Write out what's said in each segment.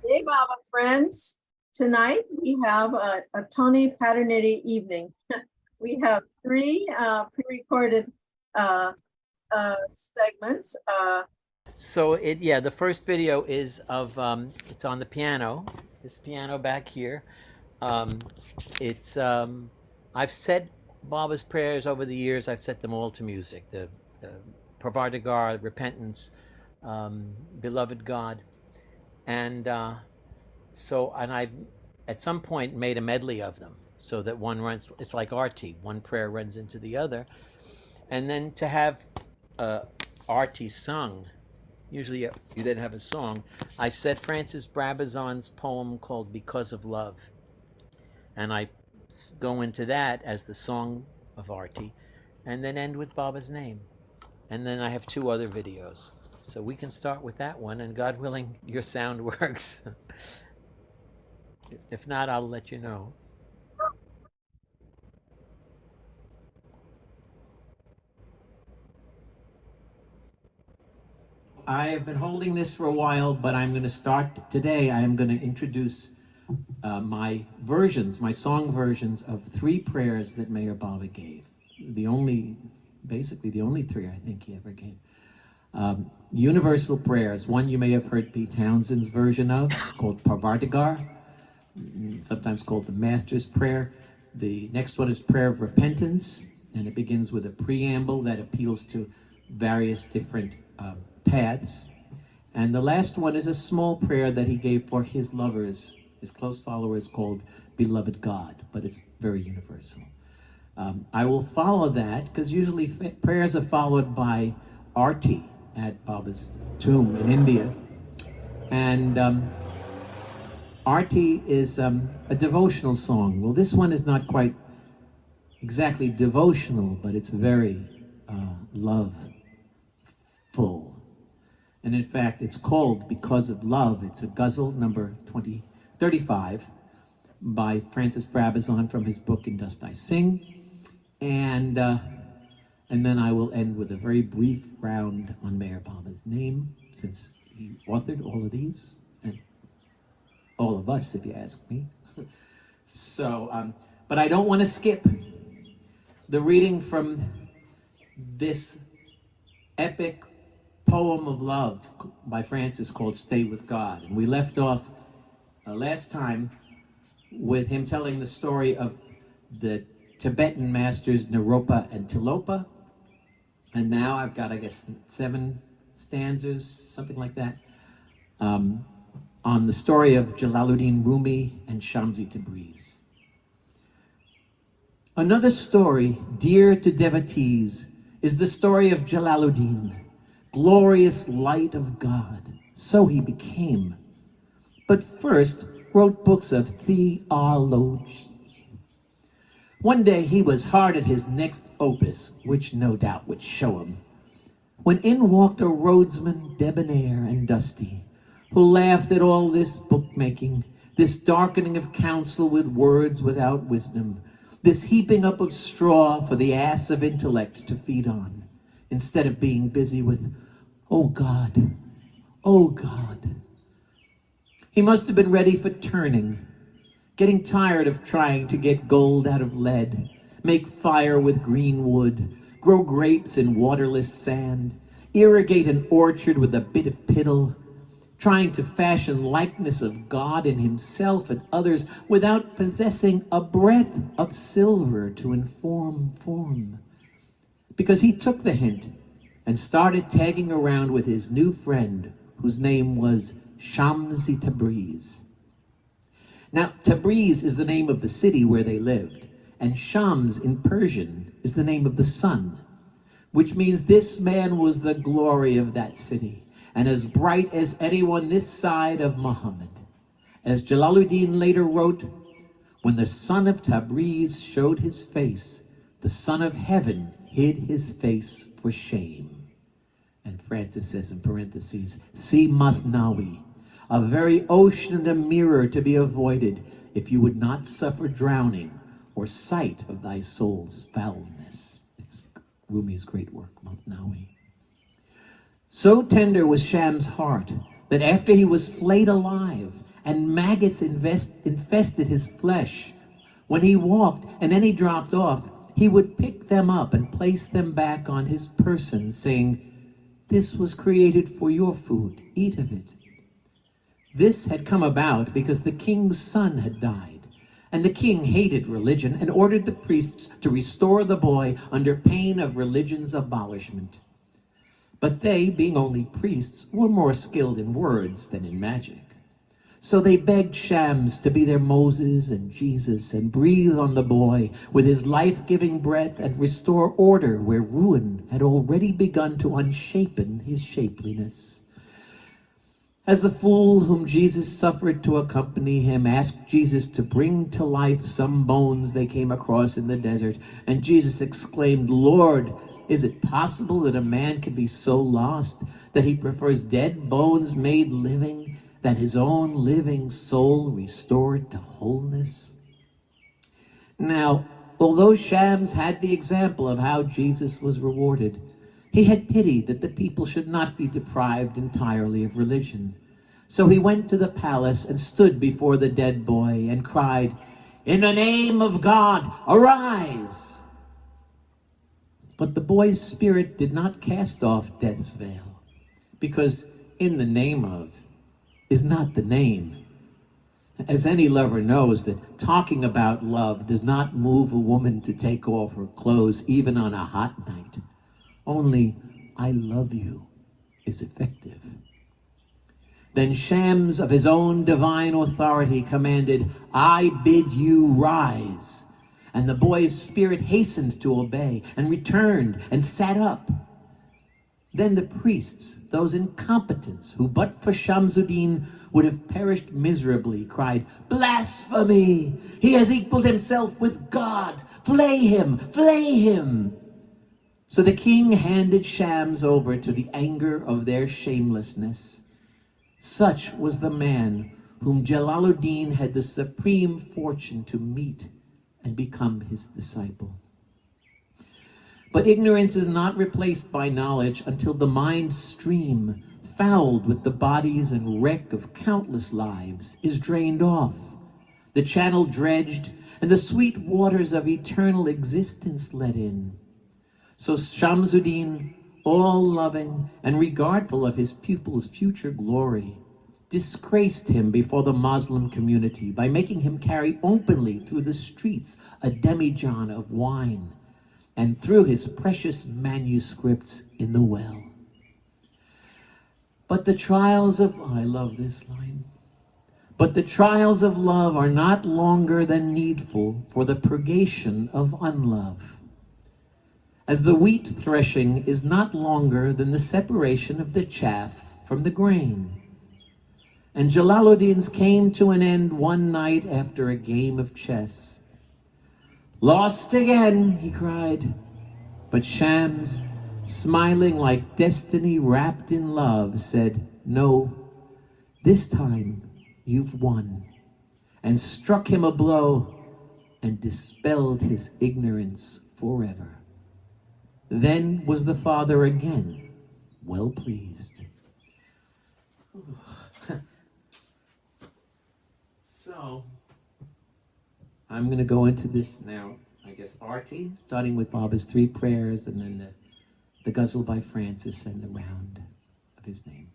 Hey, Baba friends. Tonight we have a Tony Paterniti evening. We have three pre-recorded segments. So the first video is of it's on the piano. This piano back here. Um, it's I've said Baba's prayers over the years. I've set them all to music. The Pravartigar, Repentance, Beloved God, and I at some point made a medley of them so that one runs. It's like arti. One prayer runs into the other, and then to have arti sung. Usually you then have a song. I said Francis Brabazon's poem called Because of Love. And I go into that as the song of Arti and then end with Baba's name. And then I have two other videos. So we can start with that one, and God willing, your sound works. If not, I'll let you know. I have been holding this for a while, but I'm going to start today. I am going to introduce my song versions of three prayers that Mayor Baba gave. Basically the only three I think he ever gave. Universal prayers. One you may have heard Pete Townsend's version of, called Pravartigar, sometimes called the Master's Prayer. The next one is Prayer of Repentance, and it begins with a preamble that appeals to various different paths. And the last one is a small prayer that he gave for his lovers, his close followers, called Beloved God, but it's very universal. I will follow that, because usually prayers are followed by arti at Baba's tomb in India. And arti is a devotional song. Well, this one is not quite exactly devotional, but it's very loveful. And in fact, it's called Because of Love. It's a ghazal number 35 by Francis Brabazon from his book In Dust I Sing. And then I will end with a very brief round on Mayor Baba's name, since he authored all of these, and all of us, if you ask me. So, but I don't want to skip the reading from this epic poem of love by Francis called Stay with God. And we left off last time with him telling the story of the Tibetan masters Naropa and Tilopa. And now I've got, I guess, 7 stanzas, something like that, on the story of Jalaluddin Rumi and Shamsi Tabriz. Another story dear to devotees is the story of Jalaluddin, glorious light of God, so he became, but first wrote books of theology. One day he was hard at his next opus, which no doubt would show him, when in walked a rhodesman debonair and dusty, who laughed at all this bookmaking, this darkening of counsel with words without wisdom, this heaping up of straw for the ass of intellect to feed on, instead of being busy with, oh God, oh God. He must have been ready for turning, getting tired of trying to get gold out of lead, make fire with green wood, grow grapes in waterless sand, irrigate an orchard with a bit of piddle, trying to fashion likeness of God in himself and others without possessing a breath of silver to inform form. Because he took the hint and started tagging around with his new friend, whose name was Shamsi Tabriz. Now, Tabriz is the name of the city where they lived, and Shams in Persian is the name of the sun, which means this man was the glory of that city, and as bright as anyone this side of Muhammad. As Jalaluddin later wrote, when the son of Tabriz showed his face, the son of heaven hid his face for shame. And Francis says in parentheses, see Mathnawi, a very ocean and a mirror to be avoided, if you would not suffer drowning or sight of thy soul's foulness. It's Rumi's great work, Mathnawi. So tender was Sham's heart that after he was flayed alive and maggots infested his flesh. When he walked and any dropped off, he would pick them up and place them back on his person, saying, "This was created for your food, eat of it." This had come about because the king's son had died, and the king hated religion and ordered the priests to restore the boy under pain of religion's abolishment. But they, being only priests, were more skilled in words than in magic. So they begged Shams to be their Moses and Jesus and breathe on the boy with his life-giving breath and restore order where ruin had already begun to unshapen his shapeliness. As the fool whom Jesus suffered to accompany him asked Jesus to bring to life some bones they came across in the desert, and Jesus exclaimed, "Lord, is it possible that a man can be so lost that he prefers dead bones made living than his own living soul restored to wholeness?" Now, although Shams had the example of how Jesus was rewarded, he had pitied that the people should not be deprived entirely of religion. So he went to the palace and stood before the dead boy and cried, "In the name of God, arise!" But the boy's spirit did not cast off death's veil, because "in the name of" is not the name. As any lover knows that talking about love does not move a woman to take off her clothes even on a hot night. Only "I love you" is effective. Then Shams, of his own divine authority, commanded, "I bid you rise." And the boy's spirit hastened to obey and returned and sat up. Then the priests, those incompetents who but for Shamsuddin would have perished miserably, cried, "Blasphemy! He has equaled himself with God! Flay him! Flay him!" So the king handed Shams over to the anger of their shamelessness. Such was the man whom Jalaluddin had the supreme fortune to meet and become his disciple. But ignorance is not replaced by knowledge until the mind's stream, fouled with the bodies and wreck of countless lives, is drained off, the channel dredged, and the sweet waters of eternal existence let in. So Shamsuddin, all-loving and regardful of his pupil's future glory, disgraced him before the Muslim community by making him carry openly through the streets a demijohn of wine, and threw his precious manuscripts in the well. But the trials of, I love this line, but the trials of love are not longer than needful for the purgation of unlove. As the wheat threshing is not longer than the separation of the chaff from the grain. And Jalaluddin's came to an end one night after a game of chess. "Lost again," he cried. But Shams, smiling like destiny wrapped in love, said, "No, this time you've won," and struck him a blow and dispelled his ignorance forever. Then was the father again well pleased. So, I'm going to go into this now, I guess, arty, starting with Baba's three prayers, and then the ghazal by Francis and the round of his name.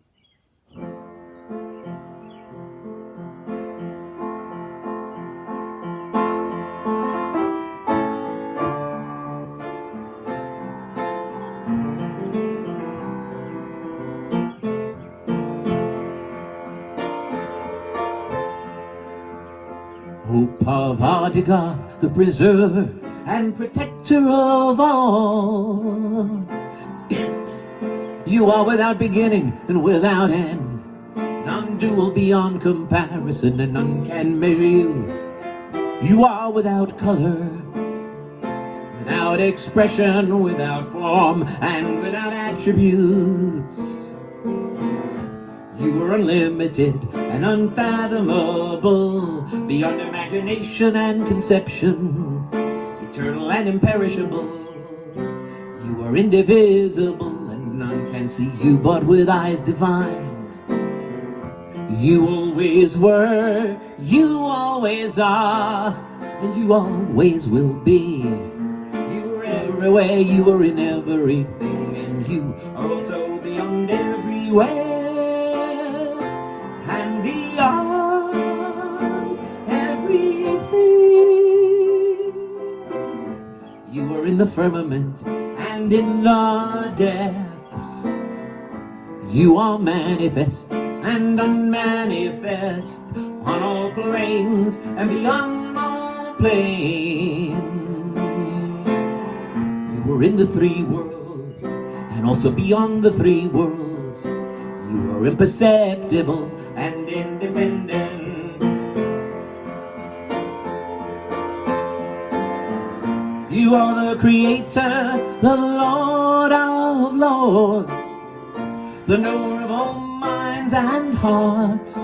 O Parvatiga, the preserver and protector of all, you are without beginning and without end, none dual beyond comparison, and none can measure you. You are without color, without expression, without form, and without attributes. You are unlimited and unfathomable, beyond imagination and conception, eternal and imperishable. You are indivisible, and none can see you but with eyes divine. You always were, you always are, and you always will be. You were everywhere, you were in everything, and you are also beyond everywhere, and beyond everything. You are in the firmament and in the depths. You are manifest and unmanifest on all planes and beyond all planes. You were in the three worlds and also beyond the three worlds. You are imperceptible and independent. You are the creator, the Lord of lords, the knower of all minds and hearts.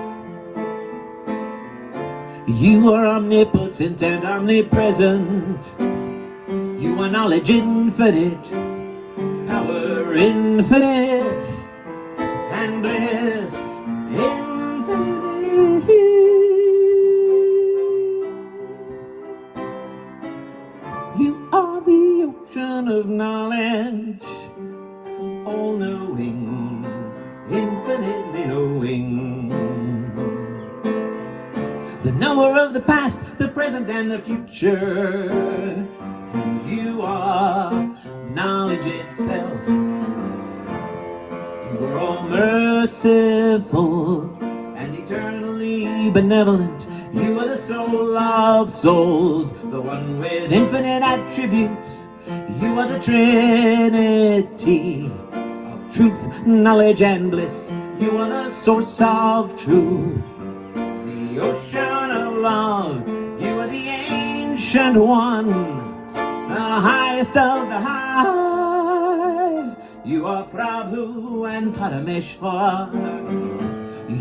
You are omnipotent and omnipresent. You are knowledge infinite, power infinite, and bliss infinite. You are the ocean of knowledge, all-knowing, infinitely knowing. The knower of the past, the present, and the future. And you are knowledge itself. You are all merciful and eternally benevolent. You are the soul of souls, the one with infinite attributes. You are the Trinity of truth, knowledge, and bliss. You are the source of truth, the ocean of love. You are the ancient one, the highest of the high. You are Prabhu and Parameshwar.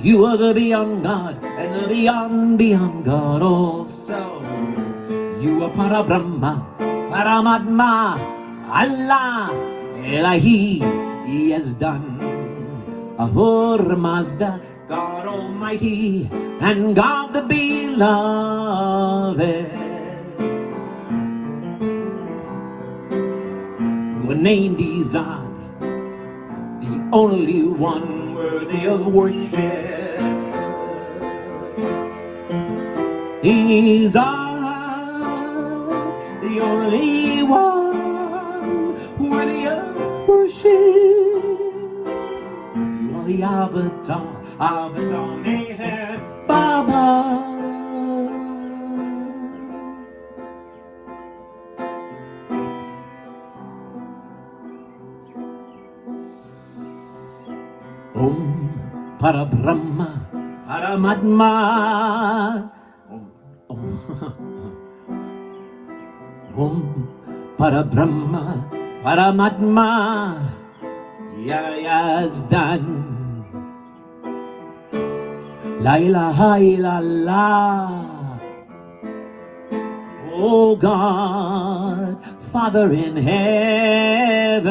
You are the beyond God and the beyond God also. You are Parabrahma, Paramatma, Allah, Elahi, He has done. Ahur Mazda, God Almighty, and God the Beloved. You are named Izad, the only one worthy of worship. Izad, the only one worthy of worship. You are the Avatar Meher Baba. Om Parabrahma Paramatma. Om Parabrahma Paramatma Yazdan. La ilaha illallah. Oh God, Father in heaven,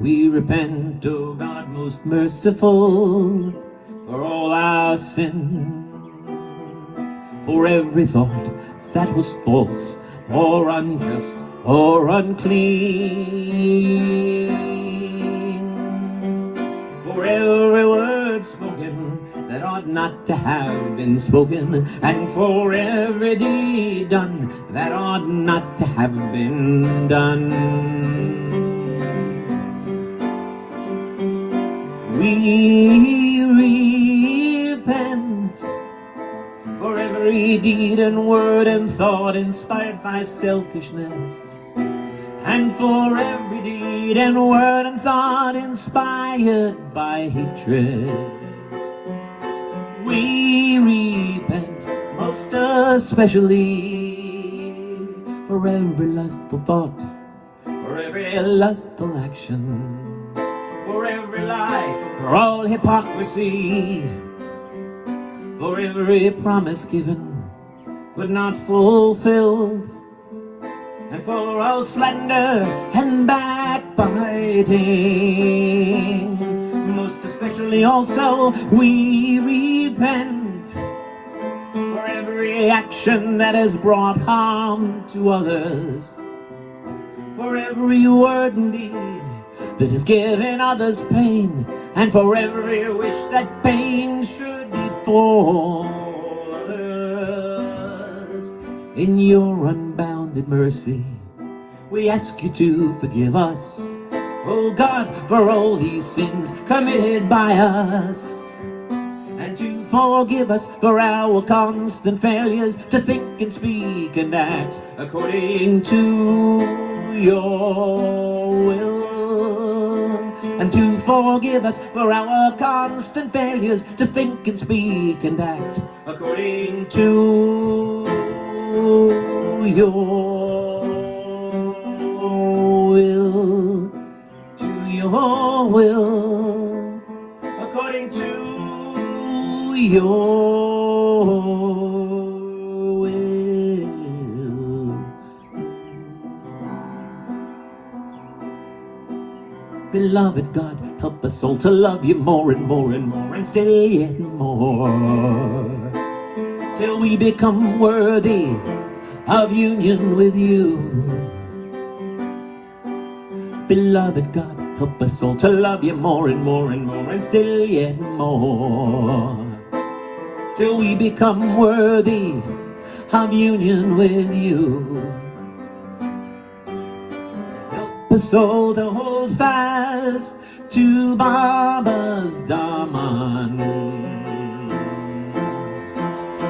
we repent, O God most merciful, for all our sins, for every thought that was false or unjust or unclean, for every word spoken that ought not to have been spoken, and for every deed done that ought not to have been done. We repent for every deed and word and thought inspired by selfishness, and for every deed and word and thought inspired by hatred. We repent most especially for every lustful thought, for every lustful action, for every lie, for all hypocrisy, for every promise given but not fulfilled, and for all slander and backbiting. most especially also we repent for every action that has brought harm to others, for every word and deed that has given others pain, and for every wish that pain should befall others. In your unbounded mercy, we ask you to forgive us, oh God, for all these sins committed by us, and to forgive us for our constant failures to think and speak and act according to your will, and to forgive us for our constant failures to think and speak and act according to your will, to your will, according to your will. Beloved God, help us all to love you more and more and more, and still yet more, till we become worthy of union with you. Beloved God, help us all to love you more and more and more, and still yet more, till we become worthy of union with you. Help us all to hold fast to Baba's Daman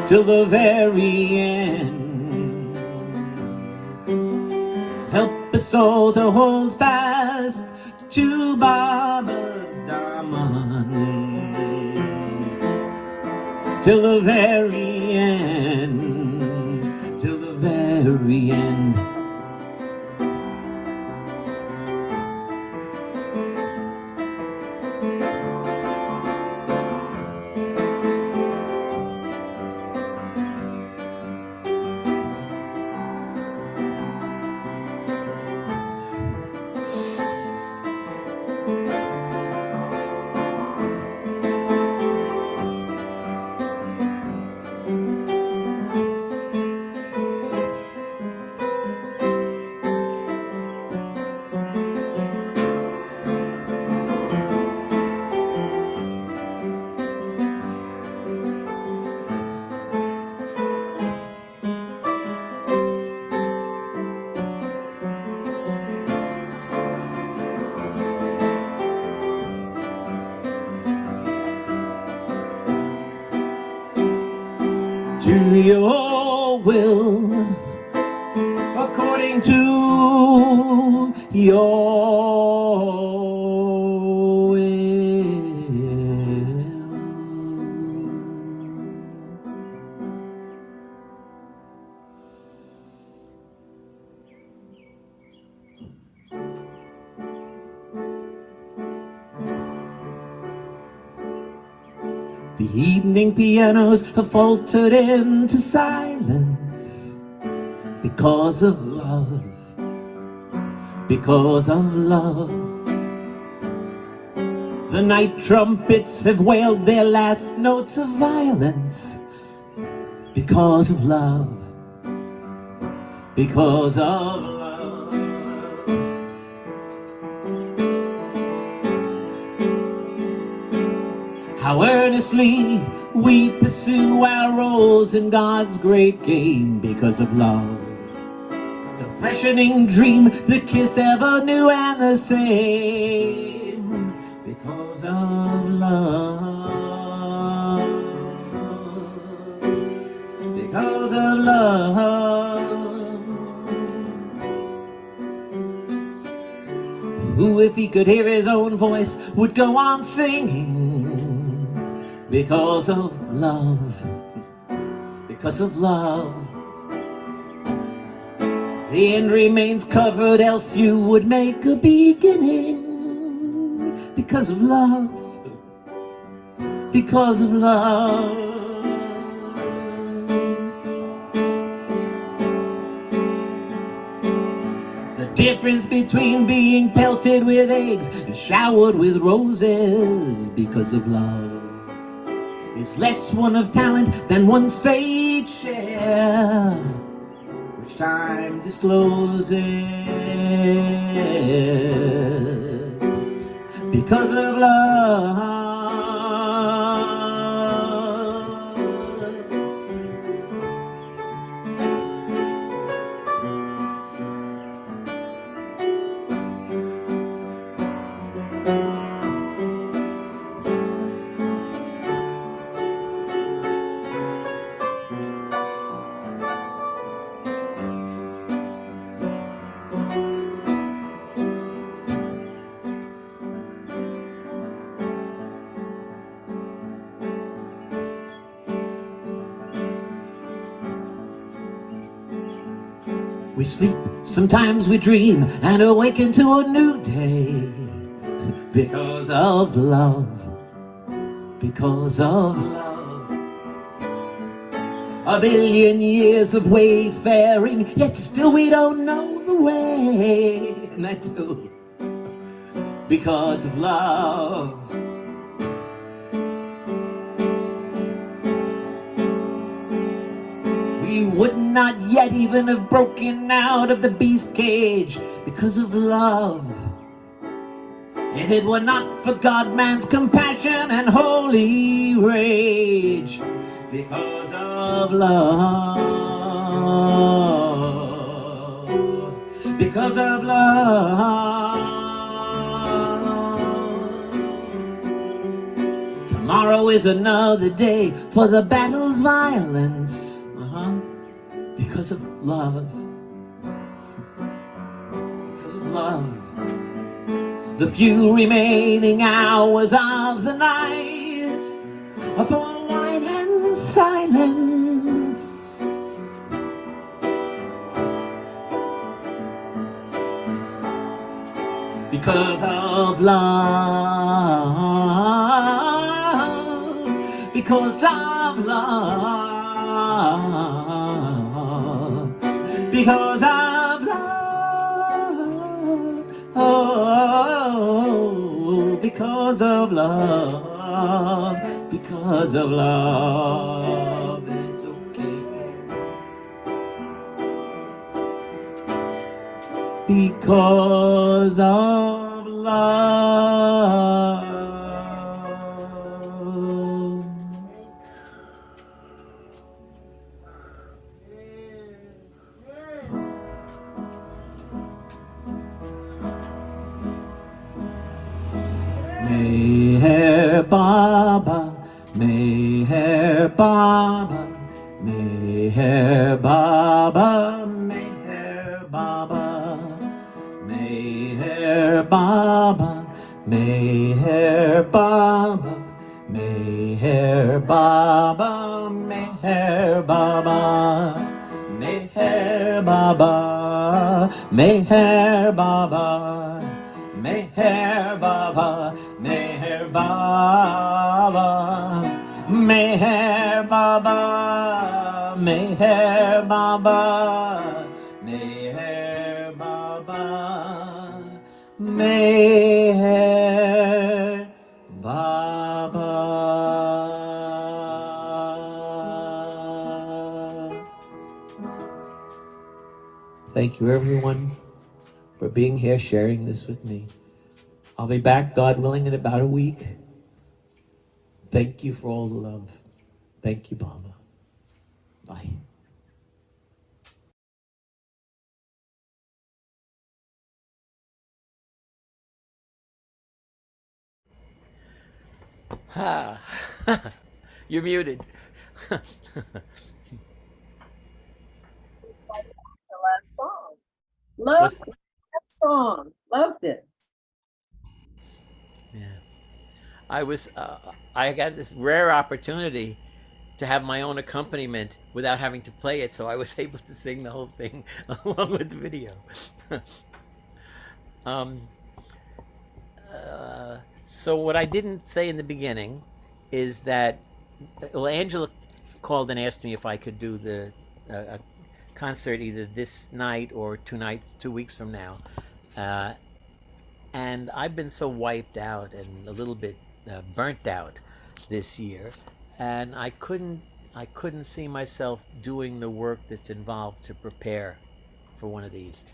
till the very end. Help us all to hold fast to Baba's Daman till the very end, till the very end. To your will, according to your will. The evening pianos have faltered into silence because of love, because of love. The night trumpets have wailed their last notes of violence because of love, because of love. How earnestly we pursue our roles in God's great game because of love. The freshening dream, the kiss ever new and the same because of love, because of love. Who, if he could hear his own voice, would go on singing because of love, because of love. The end remains covered, else you would make a beginning because of love, because of love. The difference between being pelted with eggs and showered with roses because of love is less one of talent than one's fate share, which time discloses because of love. We sleep, sometimes we dream, and awaken to a new day. Because of love, because of love. A billion years of wayfaring, yet still we don't know the way. And that too, because of love. We would not yet even have broken out of the beast cage because of love. If it were not for God, man's compassion and holy rage, because of love, because of love. Tomorrow is another day for the battle's violence. Because of love, because of love. The few remaining hours of the night are for wine and silence. Because of love, because of love. Because of love, oh, because of love, because of love, it's okay. Because of love. Meher Baba, Meher Baba, Meher Baba, Meher Baba, Meher Baba, Meher Baba, Meher Baba, Meher Baba, Meher Baba, Meher Baba. Meher Baba, Meher Baba, Meher Baba, Meher Baba, Meher Baba, Meher Baba. Thank you, everyone, for being here, sharing this with me. I'll be back, God willing, in about a week. Thank you for all the love. Thank you, Baba. Bye. Ha! You're muted. The last song. Loved that song. Loved it. Yeah. I got this rare opportunity to have my own accompaniment without having to play it, so I was able to sing the whole thing along with the video. um, so what I didn't say in the beginning is that Angela called and asked me if I could do the concert either this night or 2 weeks from now. Uh, and I've been so wiped out and a little bit burnt out this year, and I couldn't see myself doing the work that's involved to prepare for one of these.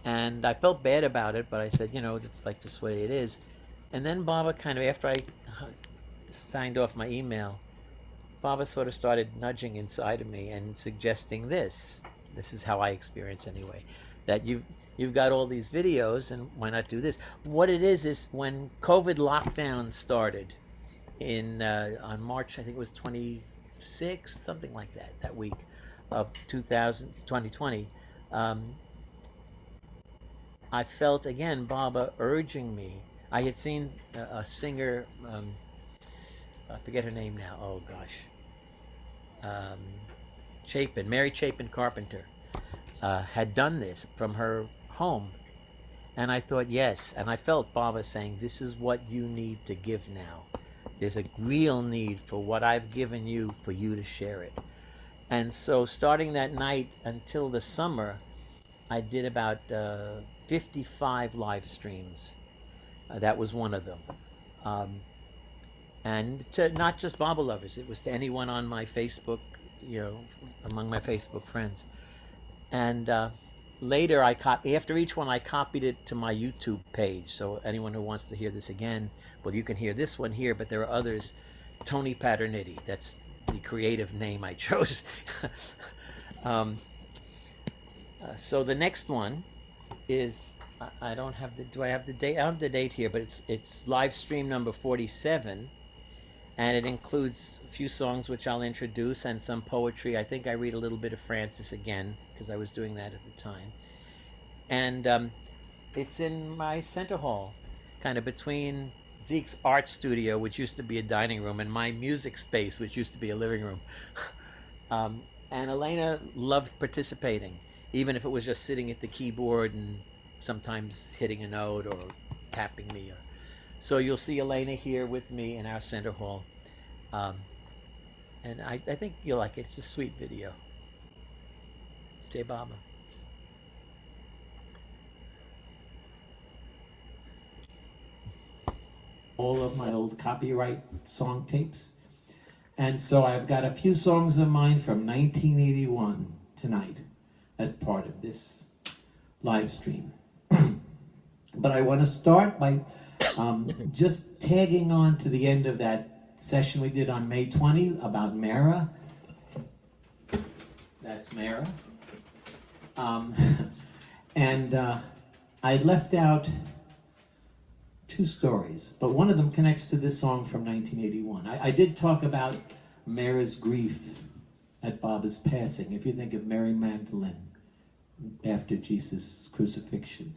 And I felt bad about it, but I said, it's like just what it is. And then Baba kind of, after I signed off my email, Baba sort of started nudging inside of me and suggesting this. This is how I experience anyway, that you've got all these videos, and why not do this? What it is when COVID lockdown started in on March, I think it was 26th, something like that, that week of 2020. I felt again Baba urging me. I had seen a singer, I forget her name now. Oh gosh, um, Chapin, Mary Chapin Carpenter, had done this from her home, and I thought yes, and I felt Baba saying, "This is what you need to give now. There's a real need for what I've given you for you to share it." And so, starting that night until the summer, I did about 55 live streams. That was one of them. Um, and to not just Baba lovers, it was to anyone on my Facebook, among my Facebook friends. And later, after each one, I copied it to my YouTube page. So anyone who wants to hear this again, well, you can hear this one here, but there are others. Tony Paterniti, that's the creative name I chose. So the next one is, I don't have the, do I have the date? I don't have the date here, but it's live stream number 47, and it includes a few songs which I'll introduce and some poetry. I think I read a little bit of Francis again, because I was doing that at the time. And it's in my center hall, kind of between Zeke's art studio, which used to be a dining room, and my music space, which used to be a living room. And Elena loved participating, even if it was just sitting at the keyboard and sometimes hitting a note or tapping me. So you'll see Elena here with me in our center hall. And I think you'll like it. It's a sweet video. Jai Baba. All of my old copyright song tapes. And so I've got a few songs of mine from 1981 tonight as part of this live stream. But I want to start by just tagging on to the end of that session we did on May 20 about Mara. That's Mara. And I left out two stories, but one of them connects to this song from 1981. I did talk about Mara's grief at Baba's passing. If you think of Mary Magdalene after Jesus' crucifixion,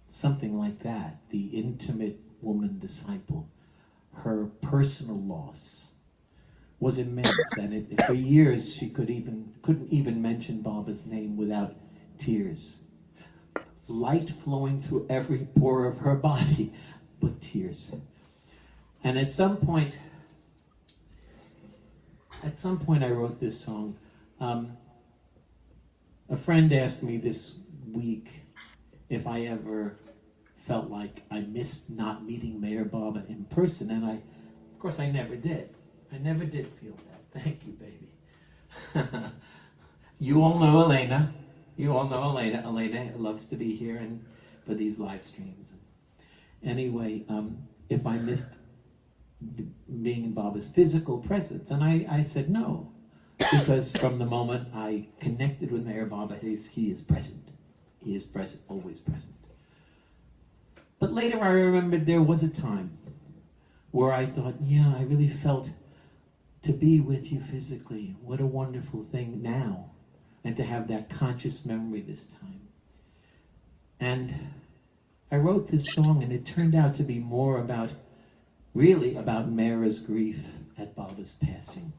something like that, the intimate woman disciple, her personal loss was immense, and for years she couldn't even mention Baba's name without tears. Light flowing through every pore of her body, but tears. And at some point I wrote this song. A friend asked me this week if I ever felt like I missed not meeting Mayor Baba in person, and of course I never did. I never did feel that. Thank you, baby. You all know Elena. You all know Elena. Elena loves to be here and for these live streams. Anyway, if I missed being in Baba's physical presence, and I said no, because from the moment I connected with Mayor Baba, he is present. He is present, always present. But later I remembered there was a time where I thought, yeah, I really felt to be with you physically. What a wonderful thing now. And to have that conscious memory this time. And I wrote this song, and it turned out to be more really about Mara's grief at Baba's passing.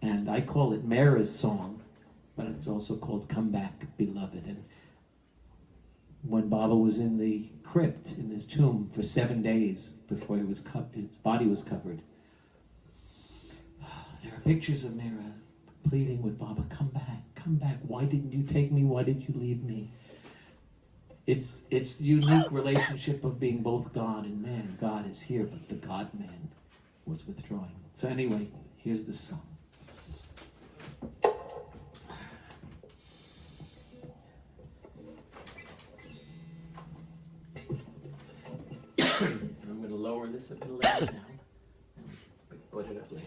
And I call it Mara's song, but it's also called Come Back, Beloved. And when Baba was in the crypt, in his tomb, for 7 days before his body was covered, there are pictures of Mara pleading with Baba, come back, come back. Why didn't you take me? Why did you leave me? It's the unique relationship of being both God and man. God is here, but the God-man was withdrawing. So anyway, here's the song. I'm going to lower this a little later now. Put it up later.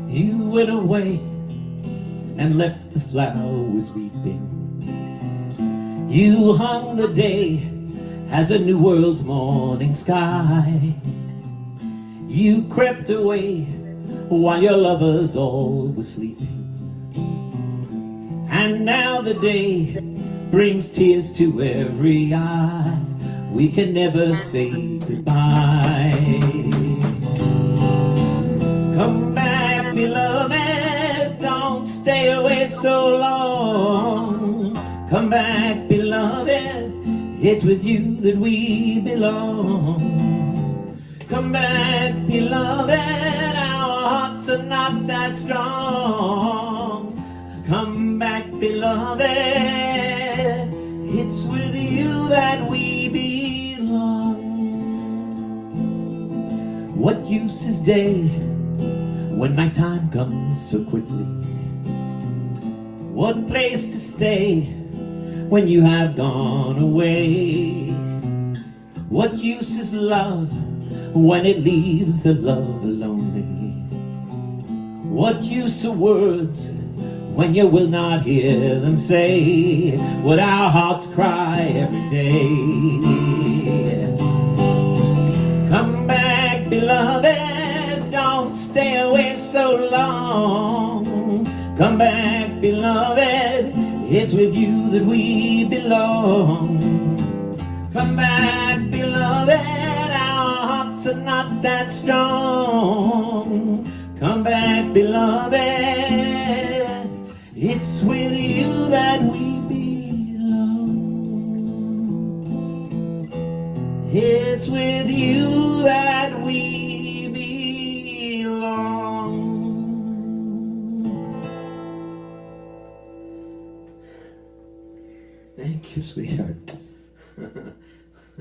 You went away and left the flowers weeping. You hung the day as a new world's morning sky. You crept away while your lovers all were sleeping. And now the day brings tears to every eye. We can never say goodbye. Come back, beloved, don't stay away so long. Come back, beloved, it's with you that we belong. Come back, beloved, our hearts are not that strong. Come back, beloved, it's with you that we belong. What use is day when nighttime comes so quickly? What place to stay when you have gone away? What use is love when it leaves the lover lonely? What use are words when you will not hear them say what our hearts cry every day? Come back, beloved, don't stay away so long. Come back, beloved, it's with you that we belong. Come back, beloved, our hearts are not that strong. Come back, beloved, it's with you that we belong. It's with you that we belong. Thank you, sweetheart.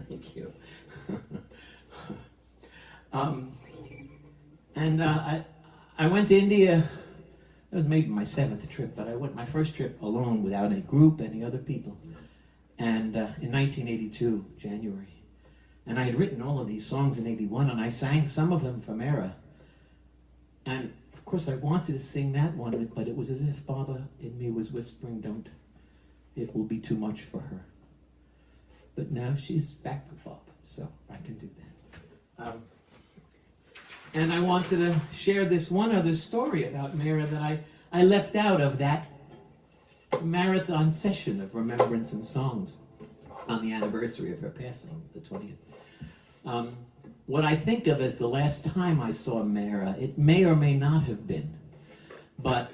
Thank you. I went to India. It was maybe my 7th trip, but I went my first trip alone without any group, any other people. And in 1982, January. And I had written all of these songs in 81, and I sang some of them for Mara. And of course I wanted to sing that one, but it was as if Baba in me was whispering, don't, it will be too much for her. But now she's back with Baba, so I can do that. And I wanted to share this one other story about Mara that I left out of that marathon session of remembrance and songs on the anniversary of her passing, the 20th. What I think of as the last time I saw Mara, it may or may not have been, but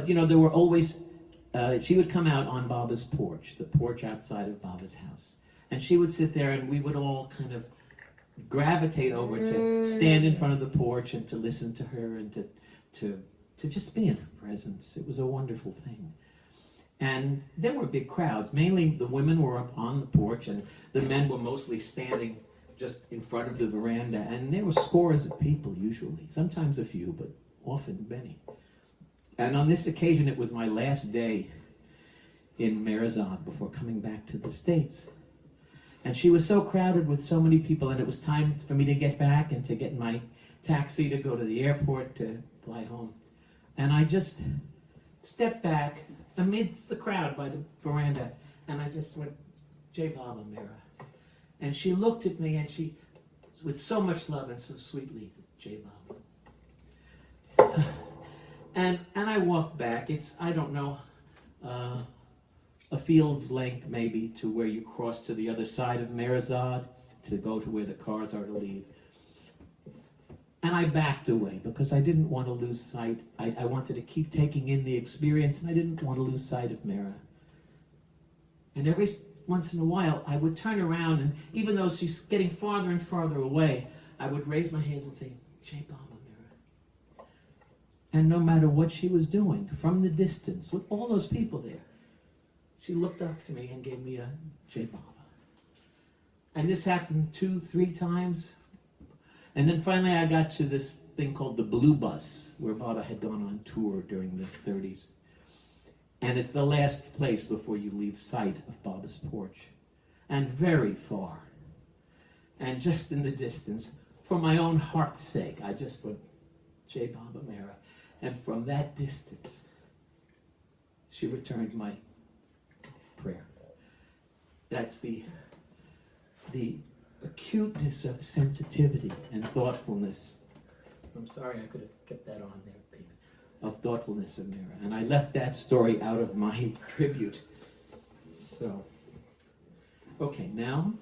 you know, there were always, she would come out on Baba's porch, the porch outside of Baba's house. And she would sit there and we would all kind of gravitate over to stand in front of the porch and to listen to her and to just be in her presence. It was a wonderful thing. And there were big crowds. Mainly the women were up on the porch and the men were mostly standing just in front of the veranda. And there were scores of people usually, sometimes a few, but often many. And on this occasion, it was my last day in Merazad before coming back to the States. And she was so crowded with so many people, and it was time for me to get back and to get in my taxi to go to the airport to fly home. And I just stepped back amidst the crowd by the veranda, and I just went, Jai Baba, Mara. And she looked at me, and she, with so much love and so sweetly, Jai Baba. And I walked back. It's, I don't know, a field's length maybe to where you cross to the other side of Merazad to go to where the cars are to leave. And I backed away because I didn't want to lose sight. I wanted to keep taking in the experience, and I didn't want to lose sight of Mira. And every once in a while, I would turn around, and even though she's getting farther and farther away, I would raise my hands and say, Jai Baba, Mira. And no matter what she was doing, from the distance, with all those people there, she looked up to me and gave me a Jai Baba. And this happened 2, 3 times. And then finally I got to this thing called the Blue Bus, where Baba had gone on tour during the 30s. And it's the last place before you leave sight of Baba's porch. And very far. And just in the distance, for my own heart's sake, I just went, Jai Baba Mera. And from that distance, she returned my prayer. That's the acuteness of sensitivity and thoughtfulness. I'm sorry, I could have kept that on there, baby. Of thoughtfulness of Mira. And I left that story out of my tribute. So, okay, now.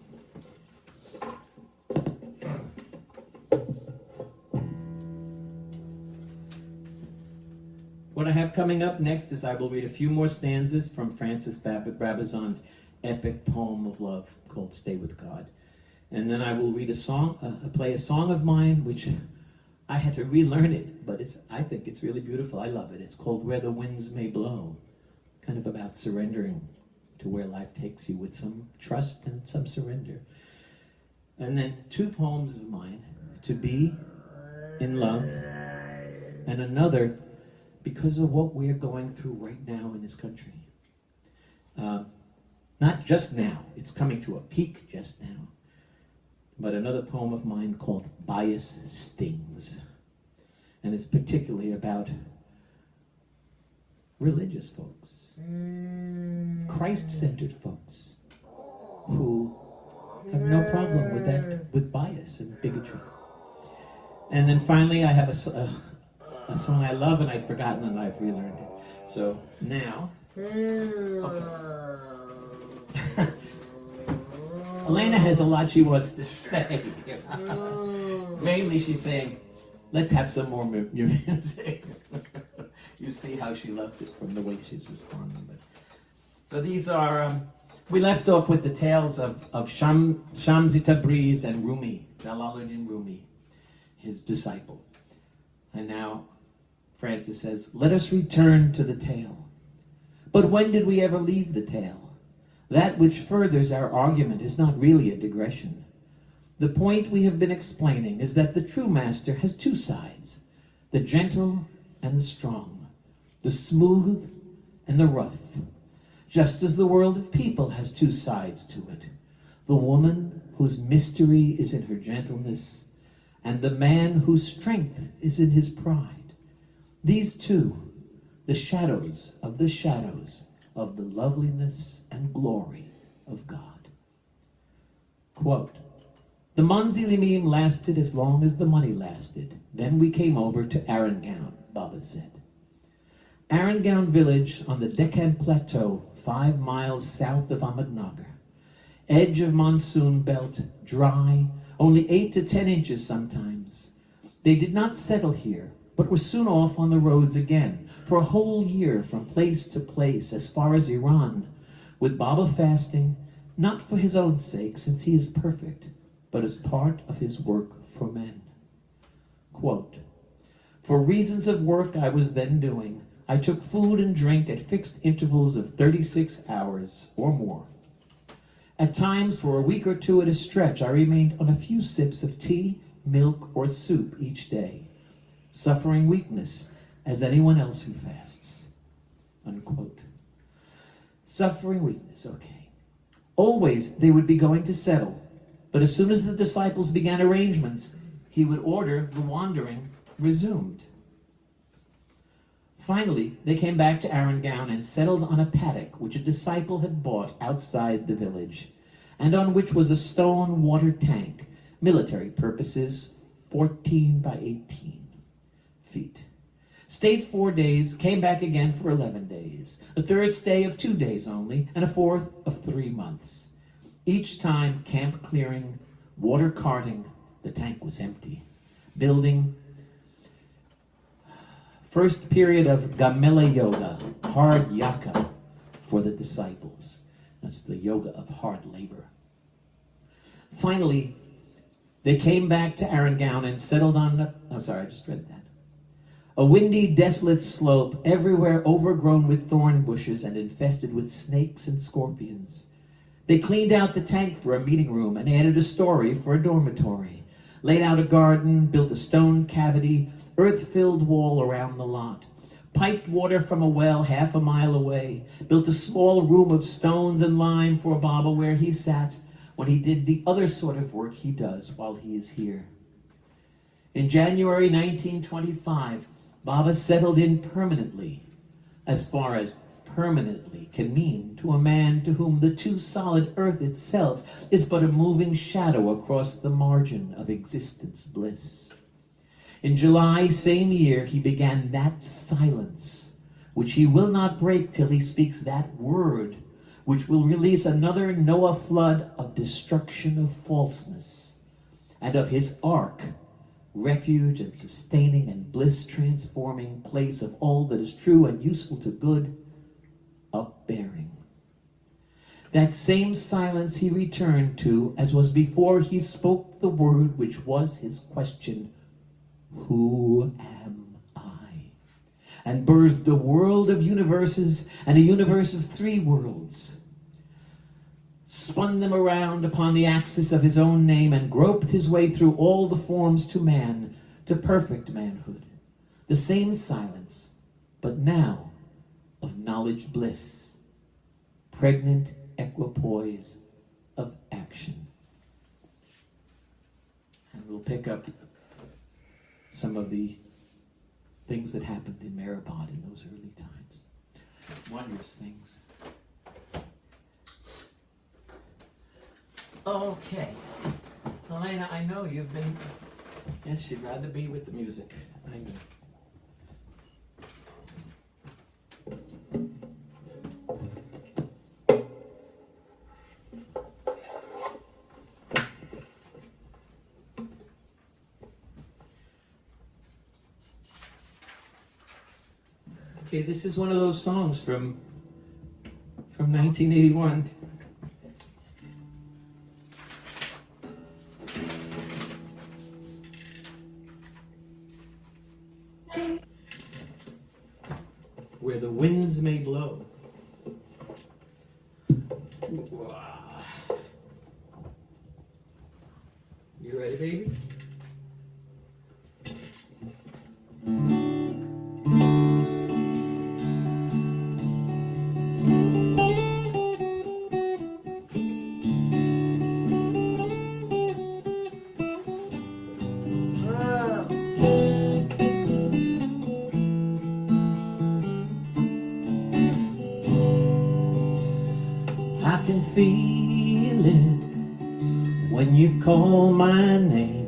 What I have coming up next is I will read a few more stanzas from Francis Brabazon's epic poem of love called Stay with God. And then I will read a song, play a song of mine, which I had to relearn it, but I think it's really beautiful. I love it. It's called Where the Winds May Blow, kind of about surrendering to where life takes you with some trust and some surrender. And then 2 poems of mine, To Be in Love, and another, because of what we're going through right now in this country. Not just now, it's coming to a peak just now. But another poem of mine called Bias Stings. And it's particularly about religious folks, Christ-centered folks, who have no problem with that, with bias and bigotry. And then finally, I have a song I love and I'd forgotten and I've relearned it. So now, okay. Elena has a lot she wants to say. Mainly she's saying, let's have some more music. You see how she loves it from the way she's responding. But so these are, we left off with the tales of Shamsi Tabriz and Rumi, Jalaluddin Rumi, his disciple. And now Francis says, let us return to the tale. But when did we ever leave the tale? That which furthers our argument is not really a digression. The point we have been explaining is that the true master has 2 sides, the gentle and the strong, the smooth and the rough, just as the world of people has 2 sides to it, the woman whose mystery is in her gentleness, and the man whose strength is in his pride. These 2, the shadows of the loveliness and glory of God. Quote, the Manzilimim lasted as long as the money lasted. Then we came over to Arangown, Baba said. Arangown village on the Deccan Plateau, 5 miles south of Ahmednagar. Edge of monsoon belt, dry, only 8 to 10 inches sometimes. They did not settle here, but were soon off on the roads again, for a whole year from place to place as far as Iran, with Baba fasting, not for his own sake, since he is perfect, but as part of his work for men. Quote, for reasons of work I was then doing, I took food and drink at fixed intervals of 36 hours or more. At times, for a week or 2 at a stretch, I remained on a few sips of tea, milk, or soup each day, suffering weakness as anyone else who fasts. Unquote. Suffering weakness, okay. Always they would be going to settle, but as soon as the disciples began arrangements, he would order the wandering resumed. Finally, they came back to Arangown and settled on a paddock which a disciple had bought outside the village, and on which was a stone water tank, military purposes, 14 by 18 feet. Stayed 4 days, came back again for 11 days, a third stay of 2 days only, and a fourth of 3 months. Each time camp clearing, water carting, the tank was empty. building. First period of Gamela Yoga, hard yaka for the disciples. That's the yoga of hard labor. Finally, they came back to Arrangown and settled on a windy, desolate slope, everywhere overgrown with thorn bushes and infested with snakes and scorpions. They cleaned out the tank for a meeting room and added a story for a dormitory, laid out a garden, built a stone cavity, earth-filled wall around the lot, piped water from a well half a mile away, built a small room of stones and lime for Baba where he sat when he did the other sort of work he does while he is here. In January 1925, Baba settled in permanently, as far as permanently can mean to a man to whom the too solid earth itself is but a moving shadow across the margin of existence bliss. In July same year, he began that silence, which he will not break till he speaks that word, which will release another Noah flood of destruction of falseness, and of his ark, refuge and sustaining and bliss-transforming place of all that is true and useful to good, upbearing. That same silence he returned to, as was before he spoke the word which was his question, who am I? And birthed a world of universes and a universe of three worlds, spun them around upon the axis of his own name, and groped his way through all the forms to man, to perfect manhood. The same silence, but now of knowledge bliss, pregnant equipoise of action. And we'll pick up some of the things that happened in Maribod in those early times. Wondrous things. Okay. Elena, I know you've been... Yes, she'd rather be with the music. I know. Okay, this is one of those songs from 1981. Where the winds may blow. You ready, baby? I can feel it when you call my name,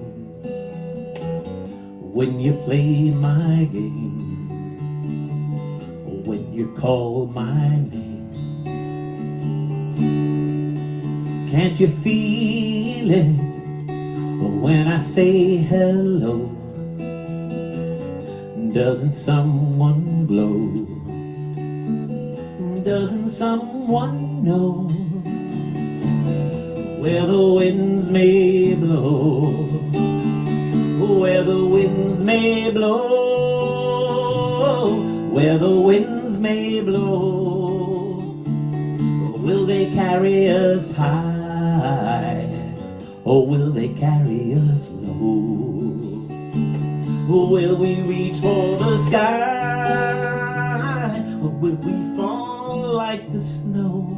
when you play my game, when you call my name. Can't you feel it when I say hello? Doesn't someone glow? Doesn't someone know where the winds may blow? Where the winds may blow? Where the winds may blow? Will they carry us high, or will they carry us low? Will we reach for the sky, or will we fall like the snow?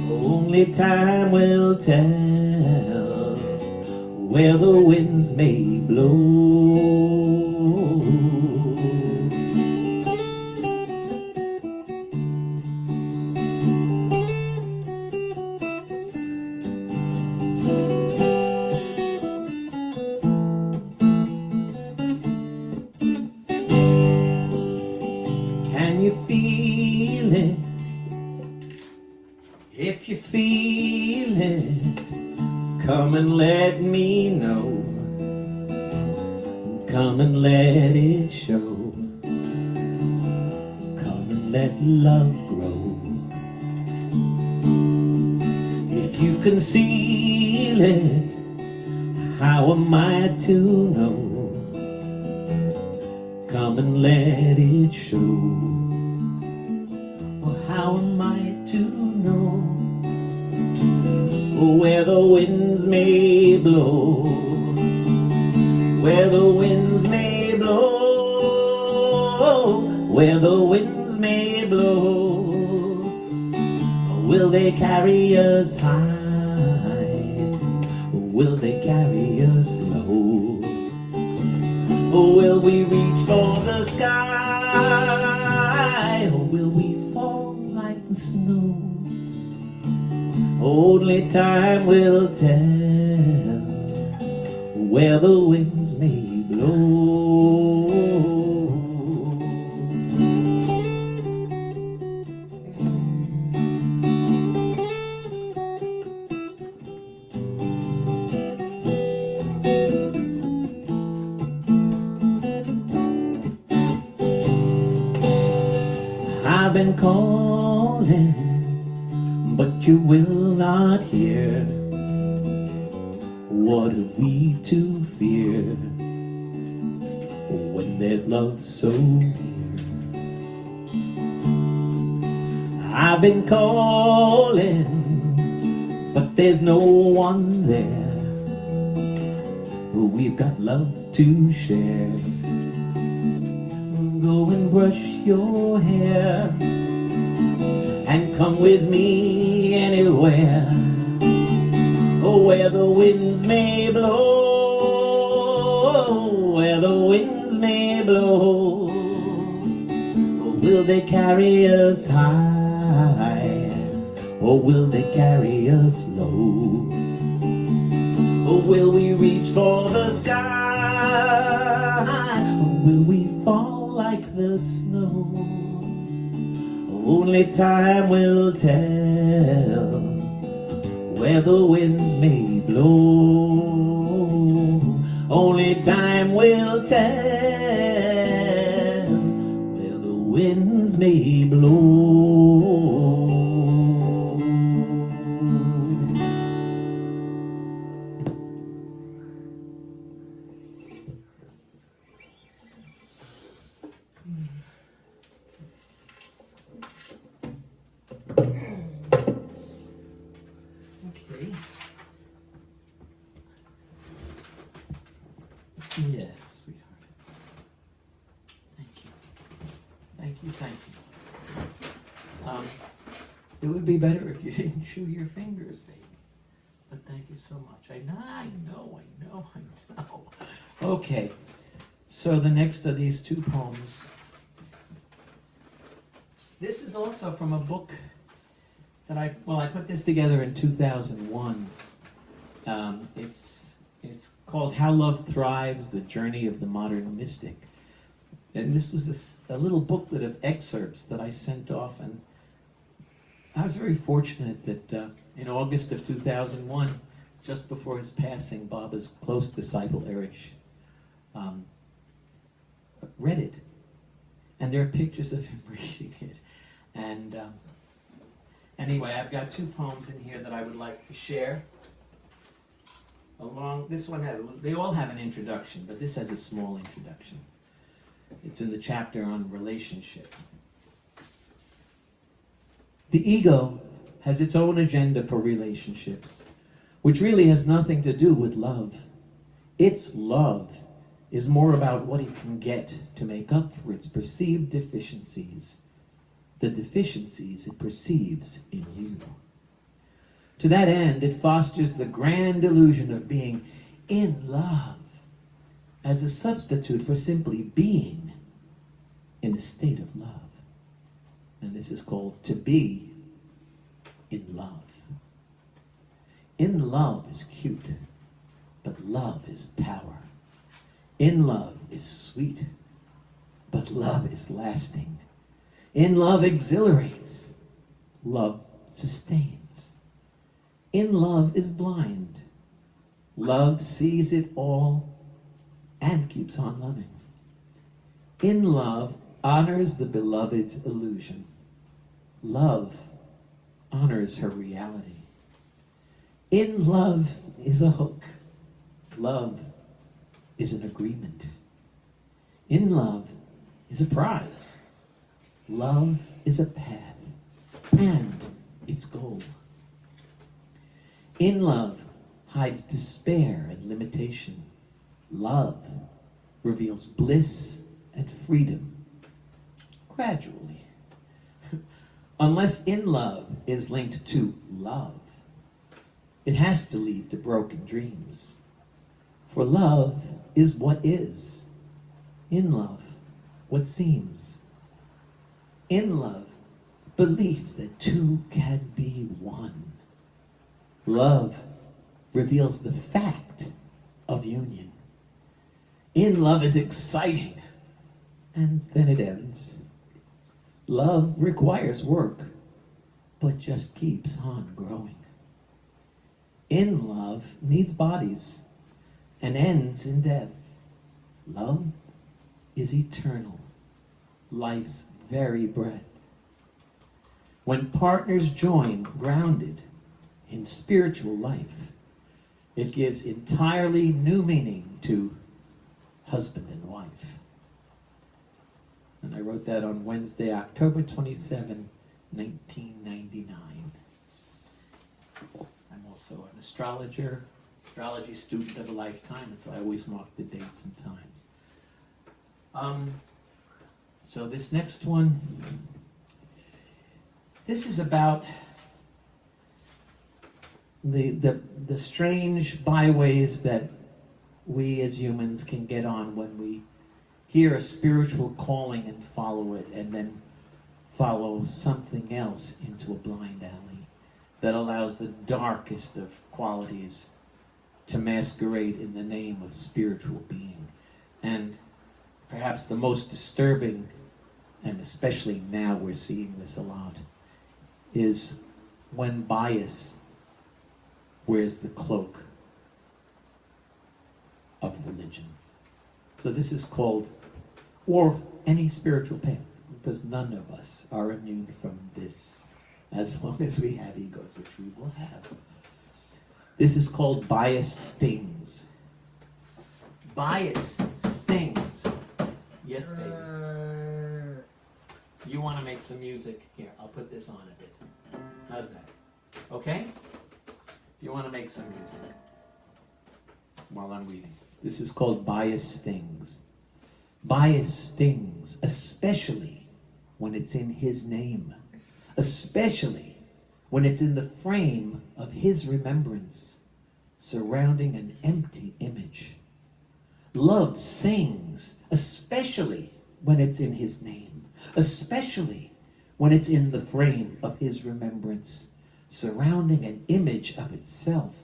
Only time will tell where the winds may blow. Can you feel it? If you feel it, come and let me know. Come and let it show. Come and let love grow. If you conceal it, how am I to know? Come and let it show. Oh, how am I to know? Where the winds may blow, where the winds may blow, where the winds may blow. Will they carry us high, or will they carry us low? Or will we reach for the sky, or will we fall like the snow? Only time will tell where the winds may blow. I've been calling, but you will not hear. What have we to fear when there's love so near? I've been calling, but there's no one there. We've got love to share. Go and brush your hair and come with me anywhere. Oh, where the winds may blow, where the winds may blow. Oh, will they carry us high, or will they carry us low? Or will we reach for the sky, or will we fall like the snow? Only time will tell where the winds may blow. Only time will tell where the winds may blow. Yes, sweetheart. Thank you. Thank you, thank you. It would be better if you didn't chew your fingers, baby. But thank you so much. I know. Okay, so the next of these two poems. This is also from a book that I put this together in 2001. It's called How Love Thrives, The Journey of the Modern Mystic. And this was a little booklet of excerpts that I sent off, and I was very fortunate that in August of 2001, just before his passing, Baba's close disciple, Erich, read it. And there are pictures of him reading it. And anyway, I've got two poems in here that I would like to share. This one they all have an introduction, but this has a small introduction. It's in the chapter on relationship. The ego has its own agenda for relationships, which really has nothing to do with love. Its love is more about what it can get to make up for its perceived deficiencies, the deficiencies it perceives in you. To that end, it fosters the grand illusion of being in love as a substitute for simply being in a state of love. And this is called to be in love. In love is cute, but love is power. In love is sweet, but love is lasting. In love exhilarates, love sustains. In love is blind, love sees it all and keeps on loving. In love honors the beloved's illusion. Love honors her reality. In love is a hook. Love is an agreement. In love is a prize. Love is a path and its goal. In love hides despair and limitation. Love reveals bliss and freedom gradually. Unless in love is linked to love, it has to lead to broken dreams. For love is what is. In love, what seems. In love believes that two can be one. Love reveals the fact of union. In love is exciting, and then it ends. Love requires work, but just keeps on growing. In love needs bodies and ends in death. Love is eternal, life's very breath. When partners join grounded in spiritual life, it gives entirely new meaning to husband and wife. And I wrote that on Wednesday, October 27, 1999. I'm also an astrology student of a lifetime, and so I always mark the dates and times. So this next one, this is about the strange byways that we as humans can get on when we hear a spiritual calling and follow it, and then follow something else into a blind alley that allows the darkest of qualities to masquerade in the name of spiritual being. And perhaps the most disturbing, and especially now we're seeing this a lot, is when bias wears the cloak of religion. So this is called, or any spiritual path, because none of us are immune from this, as long as we have egos, which we will have. This is called bias stings. Bias stings. Yes, baby. You want to make some music? Here, I'll put this on a bit. How's that? Okay? You want to make some music while I'm reading. This is called bias stings. Bias stings, especially when it's in his name. Especially when it's in the frame of his remembrance, surrounding an empty image. Love sings, especially when it's in his name, especially when it's in the frame of his remembrance, surrounding an image of itself.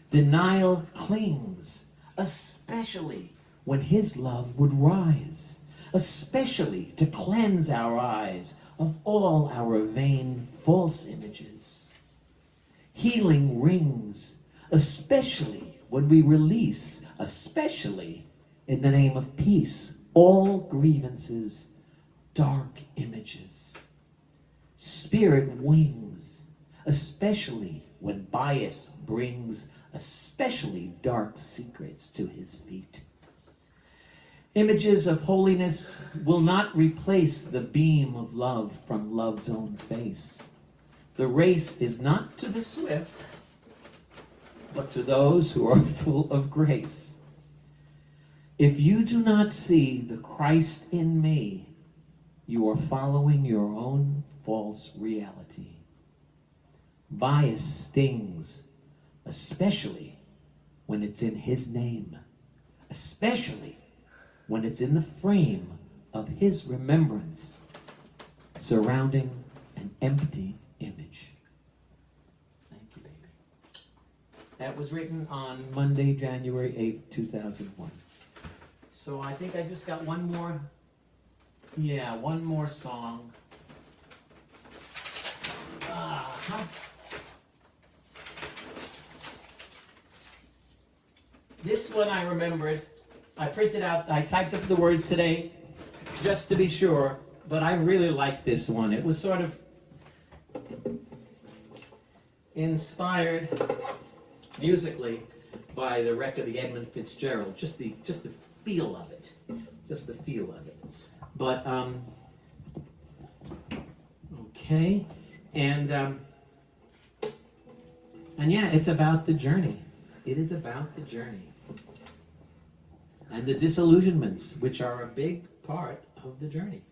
Denial clings, especially when his love would rise, especially to cleanse our eyes of all our vain false images. Healing rings, especially when we release, especially in the name of peace, all grievances, dark images. Spirit wings, especially when bias brings especially dark secrets to his feet. Images of holiness will not replace the beam of love from love's own face. The race is not to the swift, but to those who are full of grace. If you do not see the Christ in me, you are following your own false reality. Bias stings, especially when it's in his name, especially when it's in the frame of his remembrance, surrounding an empty image. Thank you, baby. That was written on Monday, January 8th, 2001. So I think I just got one more song. This one I remembered I typed up the words today just to be sure, but I really like this one. It was sort of inspired musically by the wreck of the Edmund Fitzgerald, just the feel of it, But okay, and yeah, it's about the journey. It is about the journey and the disillusionments, which are a big part of the journey.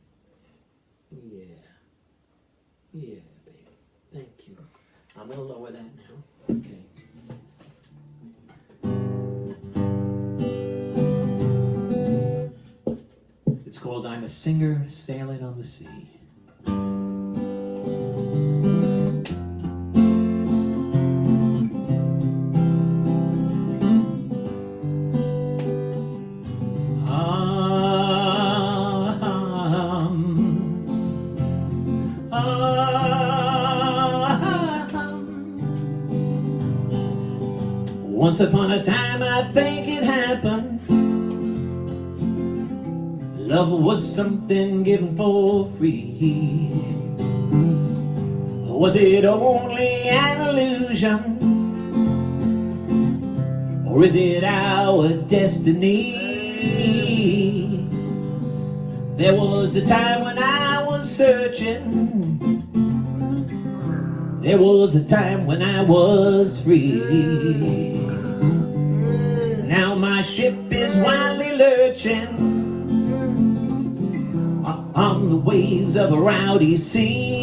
Yeah, baby. Thank you. I'm gonna lower that now. Okay. It's called I'm a Singer Sailing on the Sea. Once upon a time, I think it happened. Love was something given for free. Was it only an illusion? Or is it our destiny? There was a time when I was searching. There was a time when I was free. Now my ship is wildly lurching on the waves of a rowdy sea.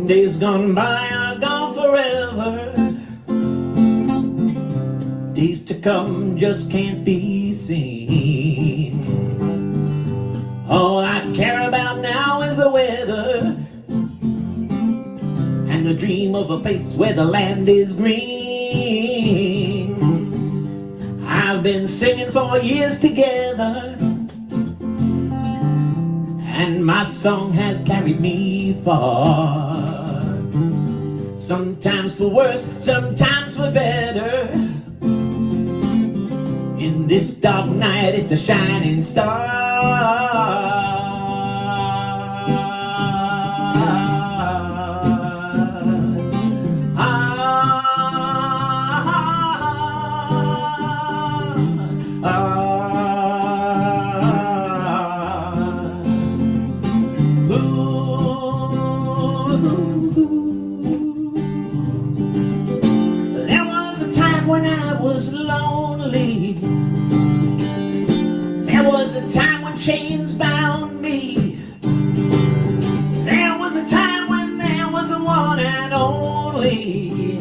Days gone by are gone forever. Days to come just can't be seen. All I care about now is the weather and the dream of a place where the land is green. I've been singing for years together, and my song has carried me far. Sometimes for worse, sometimes for better. In this dark night, it's a shining star. There was a time when I was lonely. There was a time when chains bound me. There was a time when there was a one and only.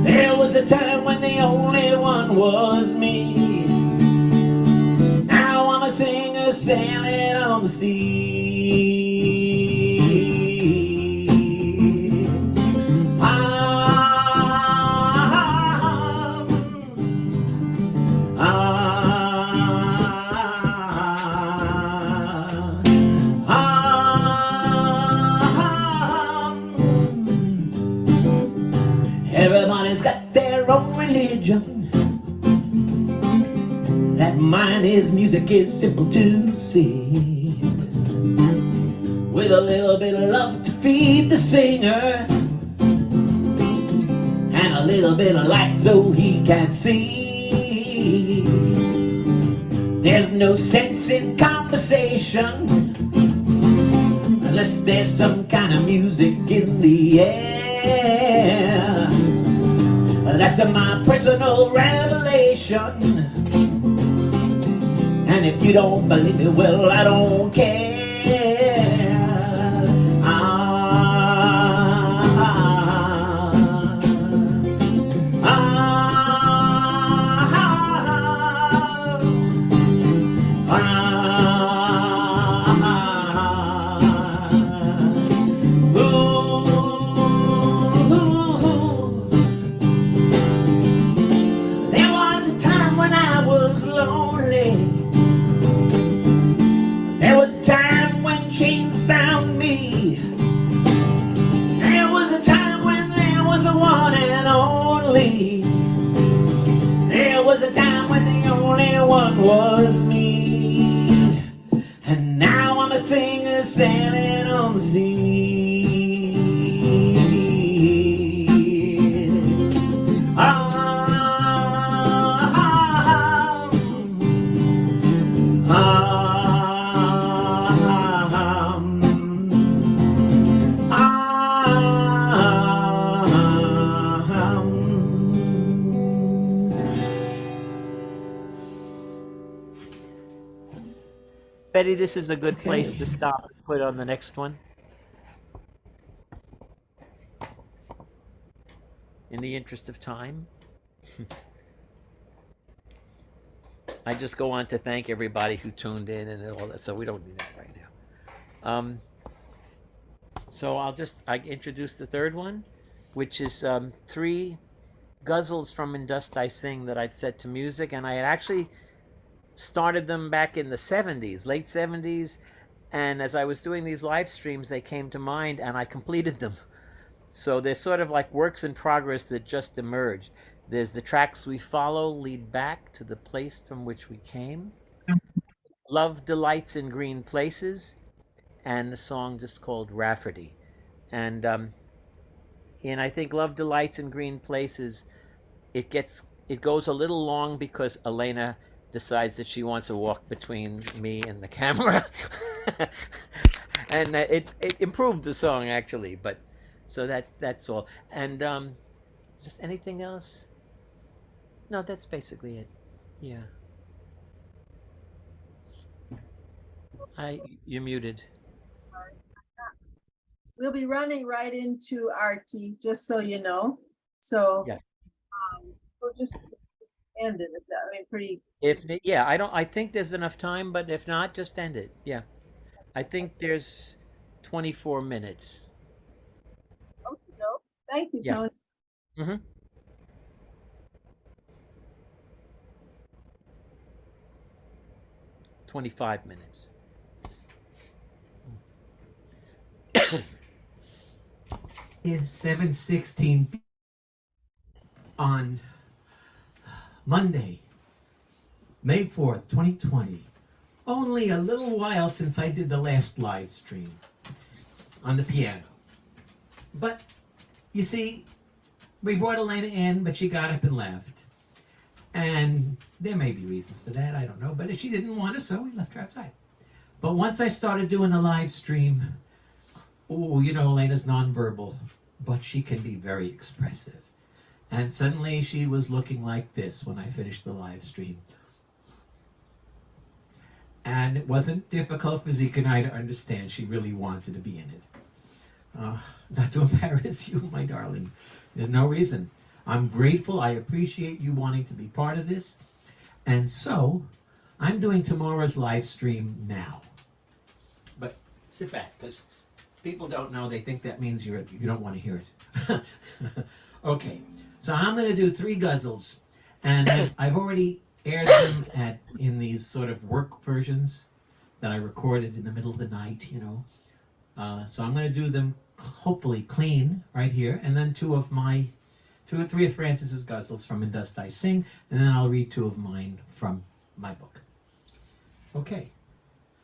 There was a time when the only one was me. Now I'm a singer sailing on the sea. Everybody's got their own religion. That mine is music is simple to see. With a little bit of love to feed the singer, and a little bit of light so he can see. There's no sense in conversation unless there's some kind of music in the air. That's my personal revelation, and if you don't believe me, well, I don't care. Ooh. believe there was a time when the only one was me, and now I'm a singer sailing on the sea. Betty, this is a good place to stop and put on the next one. In the interest of time. I just go on to thank everybody who tuned in and all that, so we don't do that right now. So I introduce the third one, which is 3 guzzles from In Dust I Sing that I'd set to music, and I had actually started them back in the 70s, late 70s, and as I was doing these live streams, they came to mind and I completed them. So they're sort of like works in progress that just emerged. There's the tracks we follow lead back to the place from which we came. Love delights in green places, and the song just called Rafferty. And I think Love Delights in Green Places, it goes a little long because Elena decides that she wants to walk between me and the camera. And it improved the song actually, but so that's all. And is there anything else? No, that's basically it. Yeah. You're muted. We'll be running right into Artie, just so you know. So Yeah. We'll just end it at that. I mean, pretty. I think there's enough time, but if not, just end it. Yeah. I think there's 24 minutes. Okay, no. Thank you, Yeah. Tony. Mm-hmm. $25 minutes. Is 7:16 on Monday, May 4th, 2020. Only a little while since I did the last live stream on the piano. But, you see, we brought Elena in, but she got up and left. And there may be reasons for that, I don't know. But she didn't want us, so we left her outside. But once I started doing a live stream, oh, you know, Elena's nonverbal, but she can be very expressive. And suddenly she was looking like this when I finished the live stream. And it wasn't difficult for Zeke and I to understand she really wanted to be in it. Not to embarrass you, my darling. There's no reason. I'm grateful. I appreciate you wanting to be part of this. And so, I'm doing tomorrow's live stream now. But sit back, because people don't know. They think that means you don't want to hear it. Okay, so I'm going to do 3 guzzles. And I've already aired them in these sort of work versions that I recorded in the middle of the night, you know. So I'm going to do them hopefully clean right here. And then 2 or 3 of Francis's guzzles from In Dust I Sing. And then I'll read 2 of mine from my book. Okay,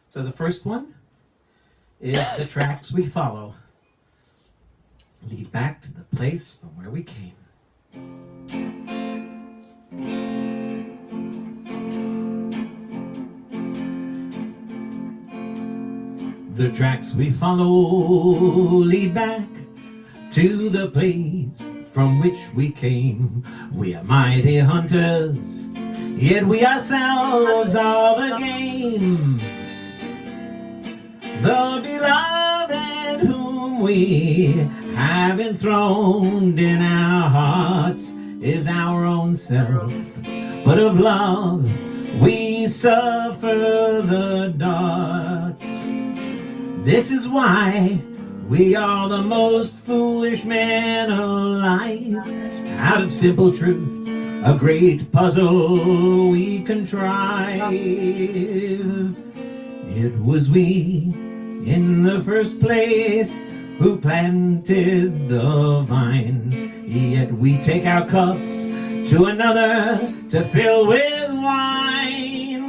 so the first one is the tracks we follow lead back to the place from where we came. The tracks we follow lead back to the place from which we came. We are mighty hunters, yet we ourselves are the game. The beloved whom we have enthroned in our hearts is our own self, but of love we suffer the darts. This is why we are the most foolish men alive. Out of simple truth, a great puzzle we contrive. It was we, in the first place, who planted the vine. Yet we take our cups to another to fill with wine.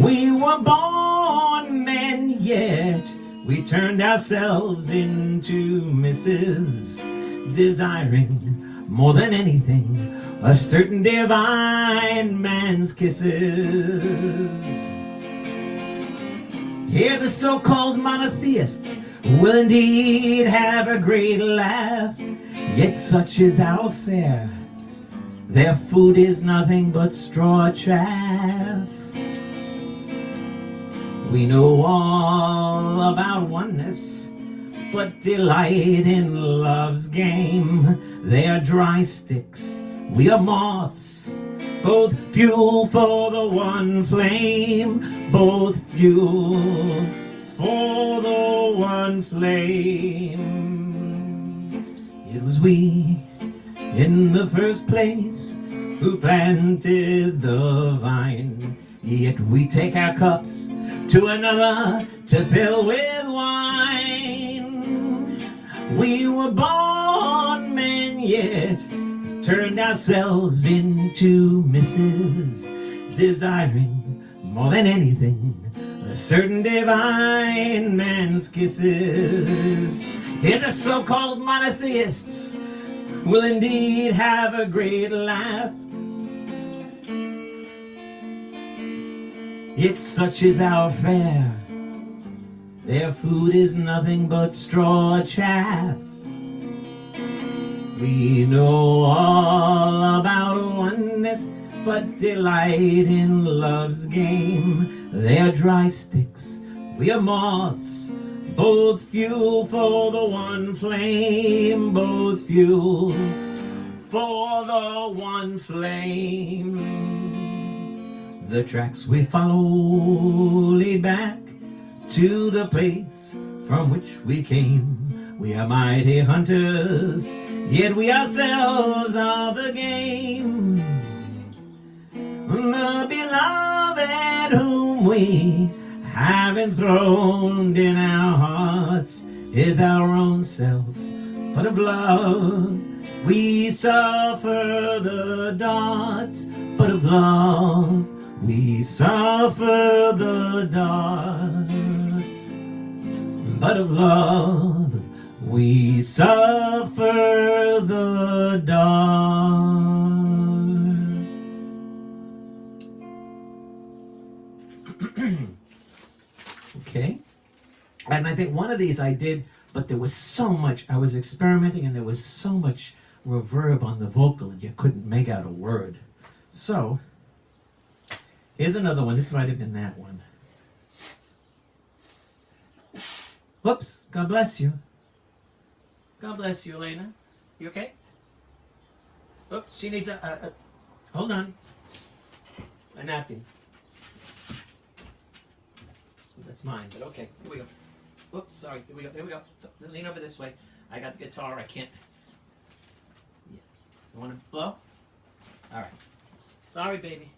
We were born men, yet we turned ourselves into misses, desiring more than anything a certain divine man's kisses. Here the so-called monotheists will indeed have a great laugh, yet such is our fare. Their food is nothing but straw chaff. We know all about oneness, but delight in love's game. They are dry sticks, we are moths, both fuel for the one flame, both fuel for the one flame. It was we, in the first place, who planted the vine, yet we take our cups to another to fill with wine. We were born men, yet turned ourselves into misses, desiring more than anything a certain divine man's kisses. Here the so-called monotheists will indeed have a great laugh. Yet such is our fare. Their food is nothing but straw chaff. We know all about oneness, but delight in love's game. They are dry sticks, we are moths, both fuel for the one flame, both fuel for the one flame. The tracks we follow lead back to the place from which we came. We are mighty hunters, yet we ourselves are the game. The beloved whom we have enthroned in our hearts is our own self, but of love we suffer the darts, but of love we suffer the darts, but of love we suffer the darts. Okay, and I think one of these I did, but there was so much, I was experimenting and there was so much reverb on the vocal and you couldn't make out a word. So here's another one. This might have been that one. Whoops. God bless you. God bless you, Elena. You okay? Oops. She needs a hold on. A napkin. That's mine, but okay. Here we go. Whoops. Sorry. Here we go. Here we go. So, lean over this way. I got the guitar. I can't. Yeah. You want to blow? All right. Sorry, baby.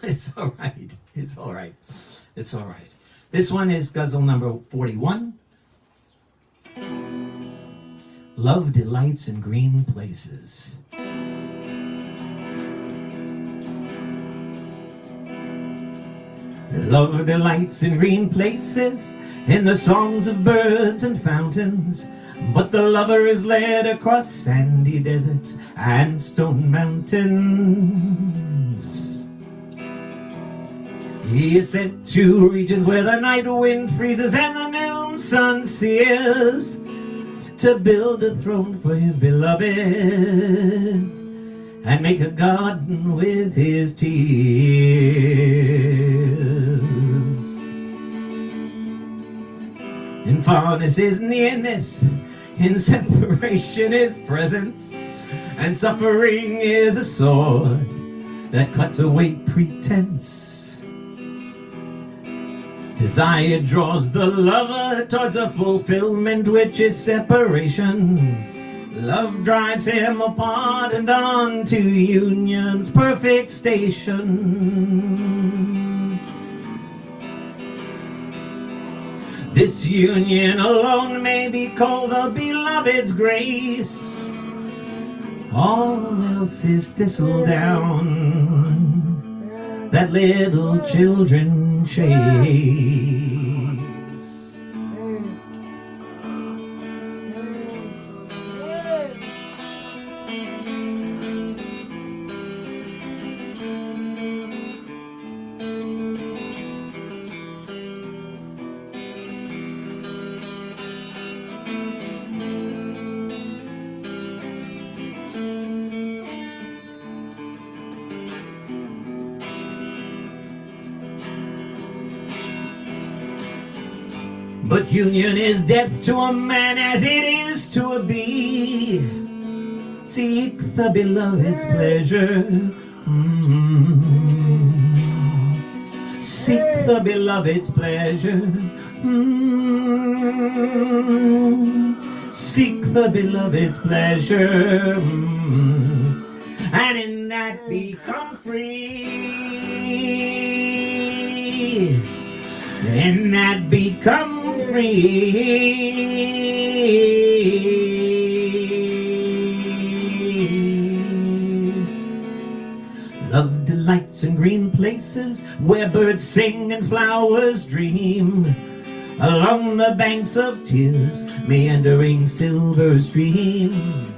It's all right. It's all right. It's all right. This one is guzzle number 41. Love delights in green places. Love delights in green places, in the songs of birds and fountains. But the lover is led across sandy deserts and stone mountains. He is sent to regions where the night wind freezes and the noon sun sears, to build a throne for his beloved and make a garden with his tears. In farness is nearness, in separation is presence, and suffering is a sword that cuts away pretense. Desire draws the lover towards a fulfillment which is separation. Love drives him apart and on to union's perfect station. This union alone may be called the beloved's grace. All else is thistle down that little children chase. But union is death to a man as it is to a bee. Seek the beloved's pleasure. Seek the beloved's pleasure. Seek the beloved's pleasure. And in that become free. In that become free. Love delights in green places where birds sing and flowers dream. Along the banks of tears, meandering silver stream.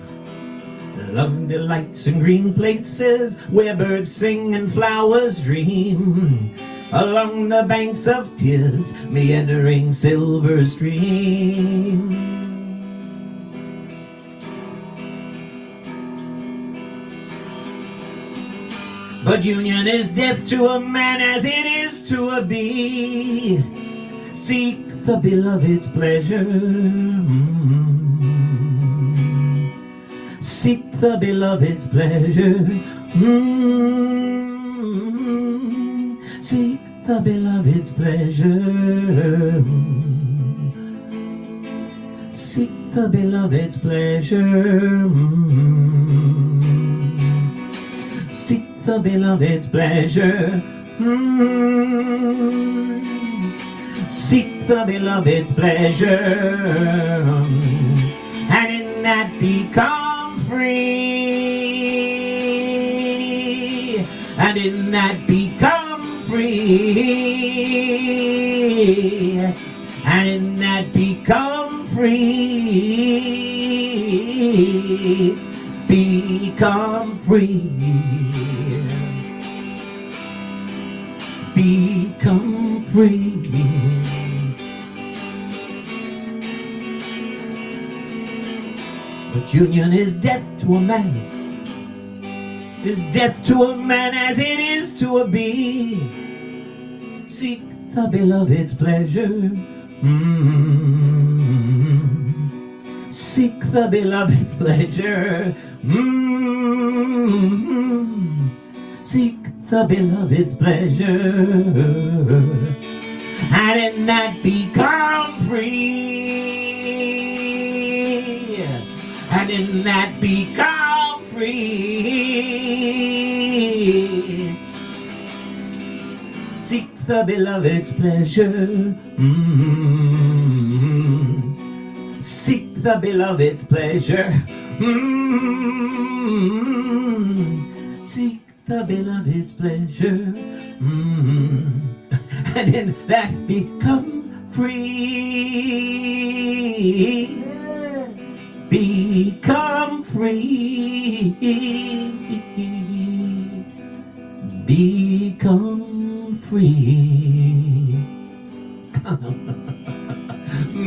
Love delights in green places where birds sing and flowers dream. Along the banks of tears, meandering silver stream. But union is death to a man as it is to a bee. Seek the beloved's pleasure. Seek the beloved's pleasure. Seek the beloved's pleasure. Seek the beloved's pleasure. Seek the beloved's pleasure. Seek the beloved's pleasure. And in that become free. And in that become free, and in that become free, become free, become free. But union is death to a man, is death to a man as it is to a bee. Seek the beloved's pleasure. Seek the beloved's pleasure. Seek the beloved's pleasure. And in that become free. And in that become free. Seek the beloved's pleasure. Seek the beloved's pleasure. Seek the beloved's pleasure. And in that become free. Become free. Become free.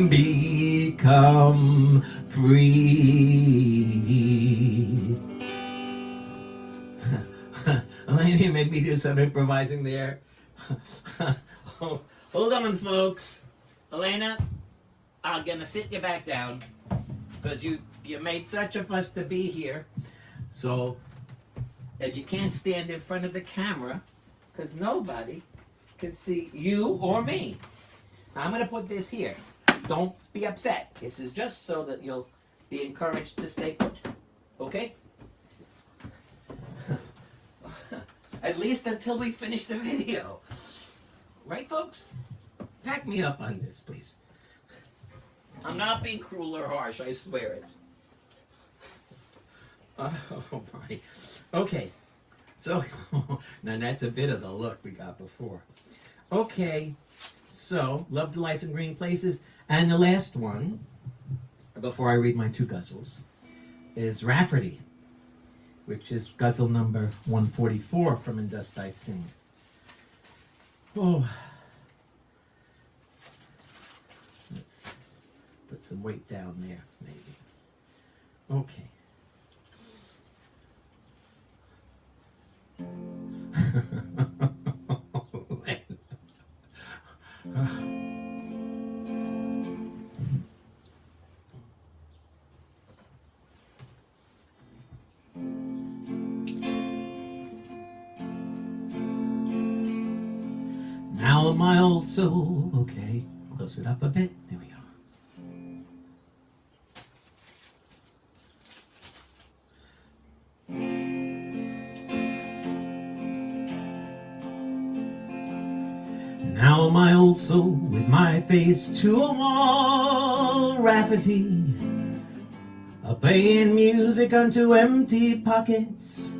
Become free. Elaine, you make me do some improvising there. Hold on, folks. Elena, I'm gonna sit you back down because you made such a fuss to be here. So, and you can't stand in front of the camera because nobody can see you or me. I'm gonna put this here. Don't be upset. This is just so that you'll be encouraged to stay put. Okay? At least until we finish the video. Right, folks? Back me up on this, please. I'm not being cruel or harsh, I swear it. Oh my. Okay. So, now that's a bit of the look we got before. Okay. So, love the lights and green places. And the last one, before I read my two guzzles, is Rafferty, which is guzzle number 144 from And Dust I Sing. Oh. Let's put some weight down there, maybe. Okay. Now my old soul, okay, close it up a bit, there we go. Now my old soul with my face to a wall, Rafferty, a playing music unto empty pockets,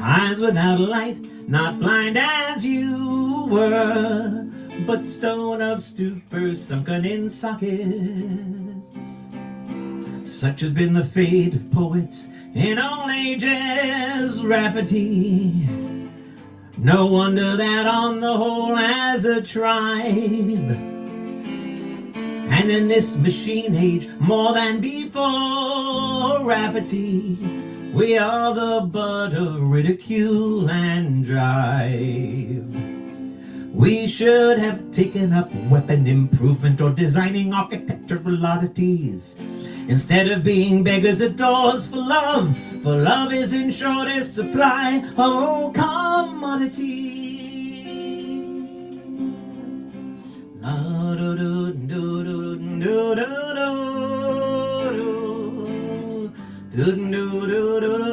eyes without light, not blind as you were, but stone of stupor sunken in sockets. Such has been the fate of poets in all ages, Rafferty. No wonder that on the whole as a tribe, and in this machine age more than before, Rafferty, we are the butt of ridicule and jive. We should have taken up weapon improvement or designing architectural oddities, instead of being beggars at doors for love is in shortest supply of all commodities. La do do do do do do do do do do do do do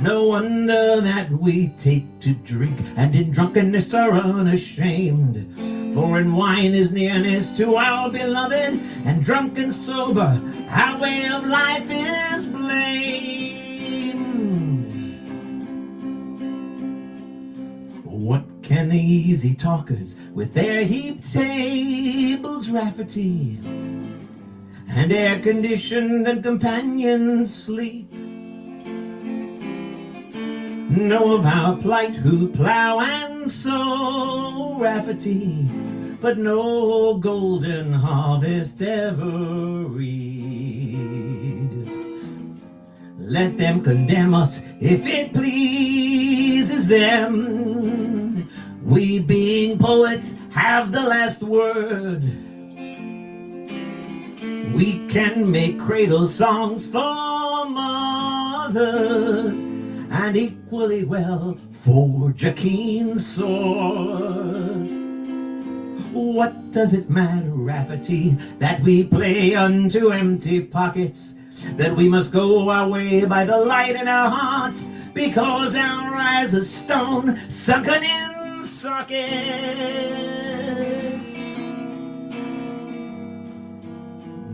No wonder that we take to drink, and in drunkenness are unashamed. For in wine is nearness to our beloved, and drunk and sober our way of life is blamed. What can the easy talkers with their heaped tables, Rafferty, and air-conditioned and companioned sleep know of our plight who plow and sow, Rafferty, but no golden harvest ever reap? Let them condemn us if it pleases them. We being poets have the last word. We can make cradle songs for mothers, and equally well forge a keen sword. What does it matter, Rafferty, that we play unto empty pockets, that we must go our way by the light in our hearts, because our eyes are stone sunken in sockets?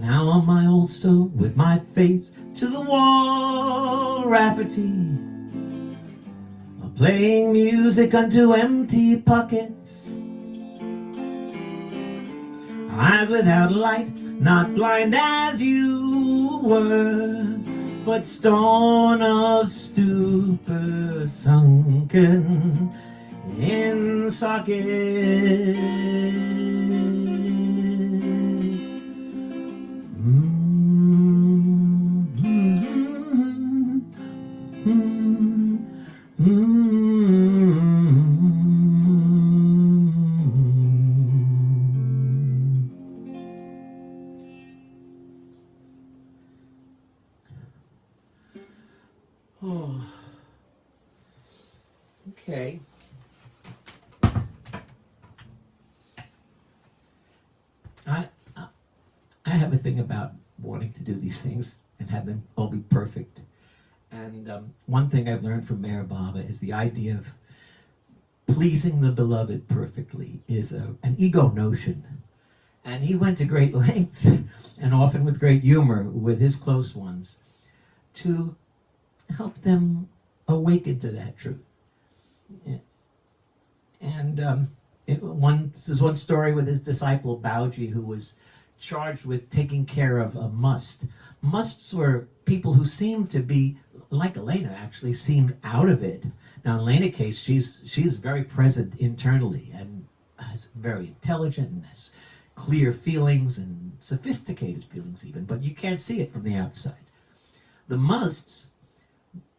Now on my old soul with my face to the wall, Rafferty, playing music unto empty pockets, eyes without light, not blind as you were, but stone of stupor sunken in sockets. Oh. Okay. have a thing about wanting to do these things and have them all be perfect. And one thing I've learned from Mayor Baba is the idea of pleasing the beloved perfectly is an ego notion. And he went to great lengths, and often with great humor, with his close ones, to help them awaken to that truth. And there's one story with his disciple Baoji, who was charged with taking care of a must. Musts were people who seemed to be, like Elena actually, seemed out of it. Now in Elena's case, she's very present internally and is very intelligent and has clear feelings and sophisticated feelings even, but you can't see it from the outside. The musts,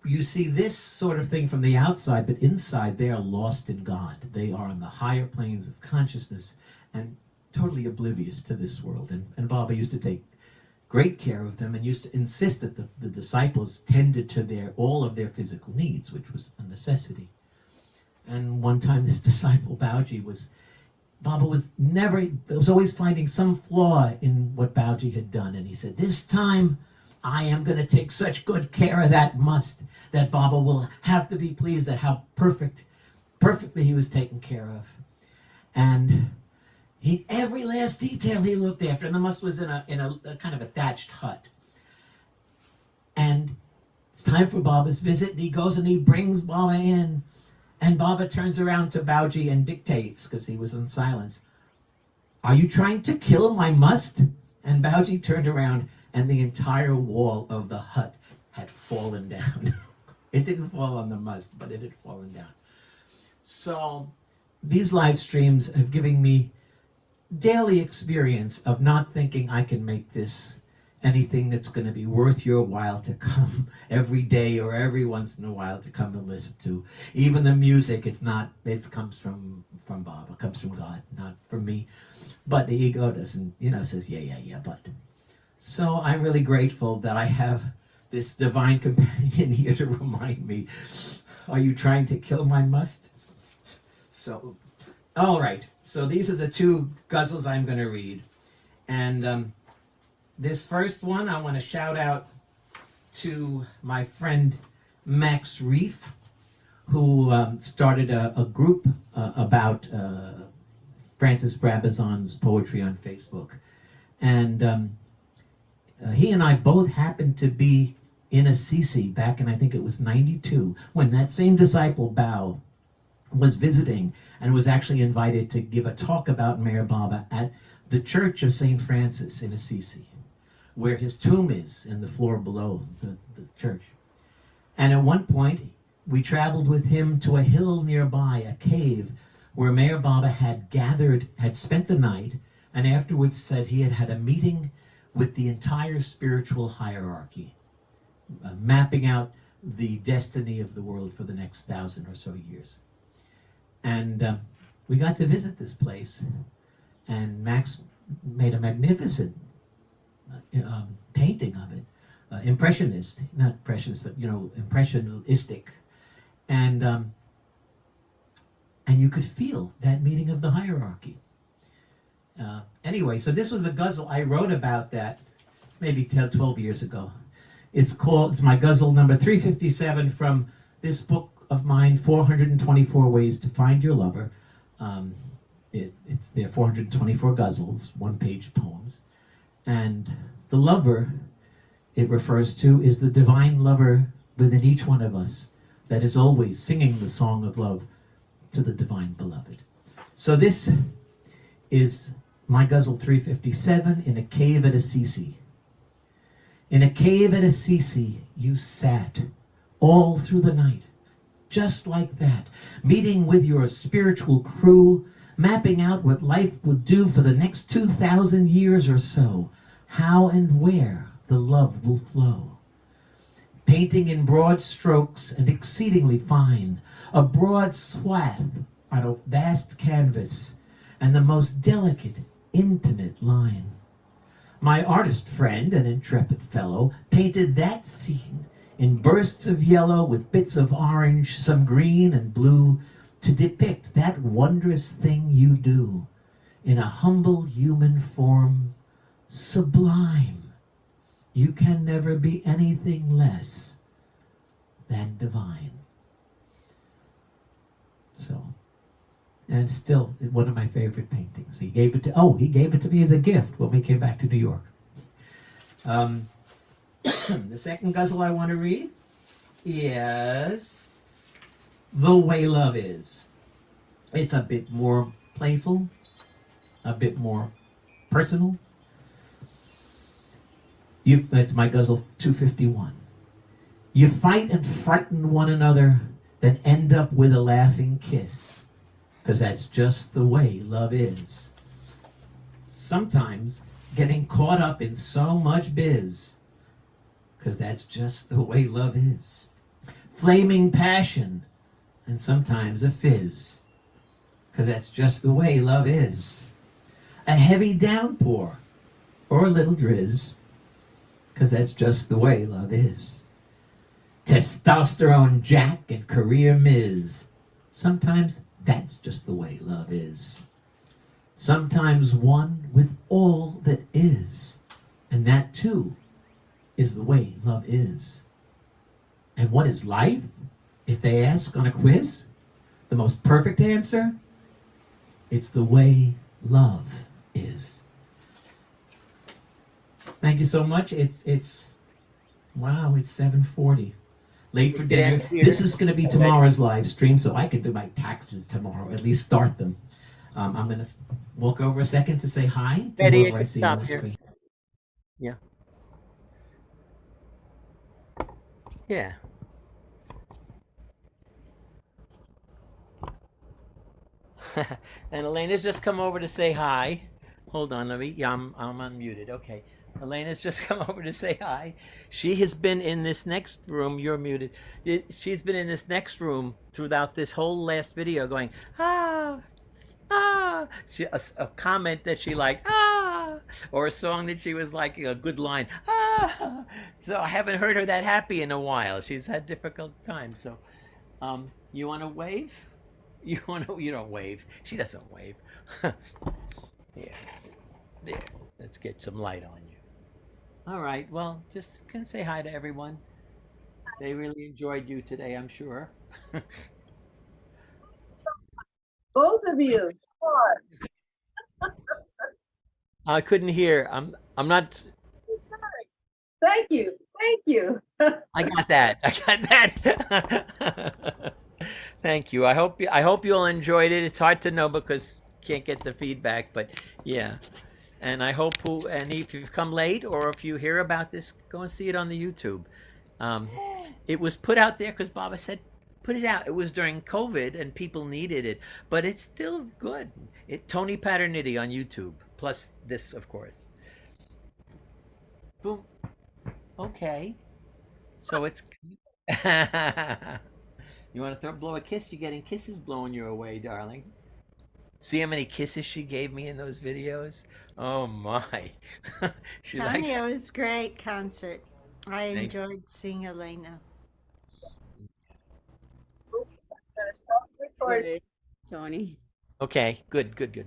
you see this sort of thing from the outside, but inside they are lost in God. They are on the higher planes of consciousness and totally oblivious to this world. And Baba used to take great care of them and used to insist that the disciples tended to all of their physical needs, which was a necessity. And one time this disciple Baoji Baba was always finding some flaw in what Baoji had done. And he said, this time I am going to take such good care of that must that Baba will have to be pleased at how perfectly he was taken care of. And every last detail he looked after, and the must was in a kind of a thatched hut. And it's time for Baba's visit, and he goes and he brings Baba in. And Baba turns around to Baoji and dictates, because he was in silence, "Are you trying to kill my must?" And Baoji turned around, and the entire wall of the hut had fallen down. It didn't fall on the must, but it had fallen down. So these live streams have given me daily experience of not thinking I can make this anything that's going to be worth your while to come every day or every once in a while to come and listen to. Even the music, it comes from Baba, comes from God, not from me. But the ego doesn't, says, yeah, but. So I'm really grateful that I have this divine companion here to remind me, are you trying to kill my must? So, all right. So these are the two ghazals I'm going to read. And this first one, I want to shout out to my friend Max Reef, who started a group about Francis Brabazon's poetry on Facebook. And he and I both happened to be in Assisi back in, I think it was 92, when that same disciple, Bao, was visiting and was actually invited to give a talk about Mayor Baba at the Church of St. Francis in Assisi, where his tomb is in the floor below the church. And at one point, we traveled with him to a hill nearby, a cave, where Mayor Baba had spent the night, and afterwards said he had had a meeting with the entire spiritual hierarchy, mapping out the destiny of the world for the next 1,000 or so years. And we got to visit this place, and Max made a magnificent painting of it, not impressionist, but impressionistic, and you could feel that meeting of the hierarchy. Anyway, so this was a ghazal I wrote about that maybe 12 years ago. It's my ghazal number 357 from this book of mine, 424 Ways to Find Your Lover. There are 424 ghazals, one-page poems. And the lover it refers to is the divine lover within each one of us that is always singing the song of love to the divine beloved. So this is my ghazal 357, In a Cave at Assisi. In a cave at Assisi, you sat all through the night, just like that, meeting with your spiritual crew, mapping out what life would do for the next 2,000 years or so, how and where the love will flow. Painting in broad strokes and exceedingly fine, a broad swath on a vast canvas, and the most delicate, intimate line. My artist friend, an intrepid fellow, painted that scene in bursts of yellow with bits of orange, some green and blue, to depict that wondrous thing you do in a humble human form sublime. You can never be anything less than divine. So, and still one of my favorite paintings. He gave it to me as a gift when we came back to New York. The second ghazal I want to read is The Way Love Is. It's a bit more playful, a bit more personal. It's my ghazal 251. You fight and frighten one another, then end up with a laughing kiss, because that's just the way love is. Sometimes getting caught up in so much biz, because that's just the way love is. Flaming passion, and sometimes a fizz, because that's just the way love is. A heavy downpour, or a little drizz, because that's just the way love is. Testosterone Jack and career Ms. Sometimes that's just the way love is. Sometimes one with all that is, and that too is the way love is. And what is life? If they ask on a quiz, the most perfect answer, it's the way love is. Thank you so much. It's wow, it's 7:40. Late for dinner. This is going to be tomorrow's live stream, so I can do my taxes tomorrow, at least start them. I'm going to walk over a second to say hi to Betty, whoever I see on the here. screen. Yeah. Yeah. And Elena's just come over to say hi. Hold on, I'm unmuted. Okay. Elena's just come over to say hi. She has been in this next room. You're muted. She's been in this next room throughout this whole last video going, ah, ah. A comment that she liked, ah, or a song that she was like, a good line, ah. So I haven't heard her that happy in a while. She's had difficult times. So, you want to wave? You don't wave. She doesn't wave. Yeah. There. Let's get some light on you. All right. Well, just can say hi to everyone. They really enjoyed you today, I'm sure. Both of you. I couldn't hear. I'm not. Thank you. Thank you. I got that. I got that. Thank you. I hope you all enjoyed it. It's hard to know because can't get the feedback, but yeah. And I hope and if you've come late or if you hear about this, go and see it on the YouTube. It was put out there because Baba said, put it out. It was during COVID and people needed it, but it's still good. Tony Paterniti on YouTube, plus this, of course. Boom. Okay. So it's. You want to blow a kiss? You're getting kisses blowing you away, darling. See how many kisses she gave me in those videos? Oh my. She likes. Tanya, it was a great concert. I enjoyed seeing Elena. Gonna stop recording. Tony. Okay, good, good, good.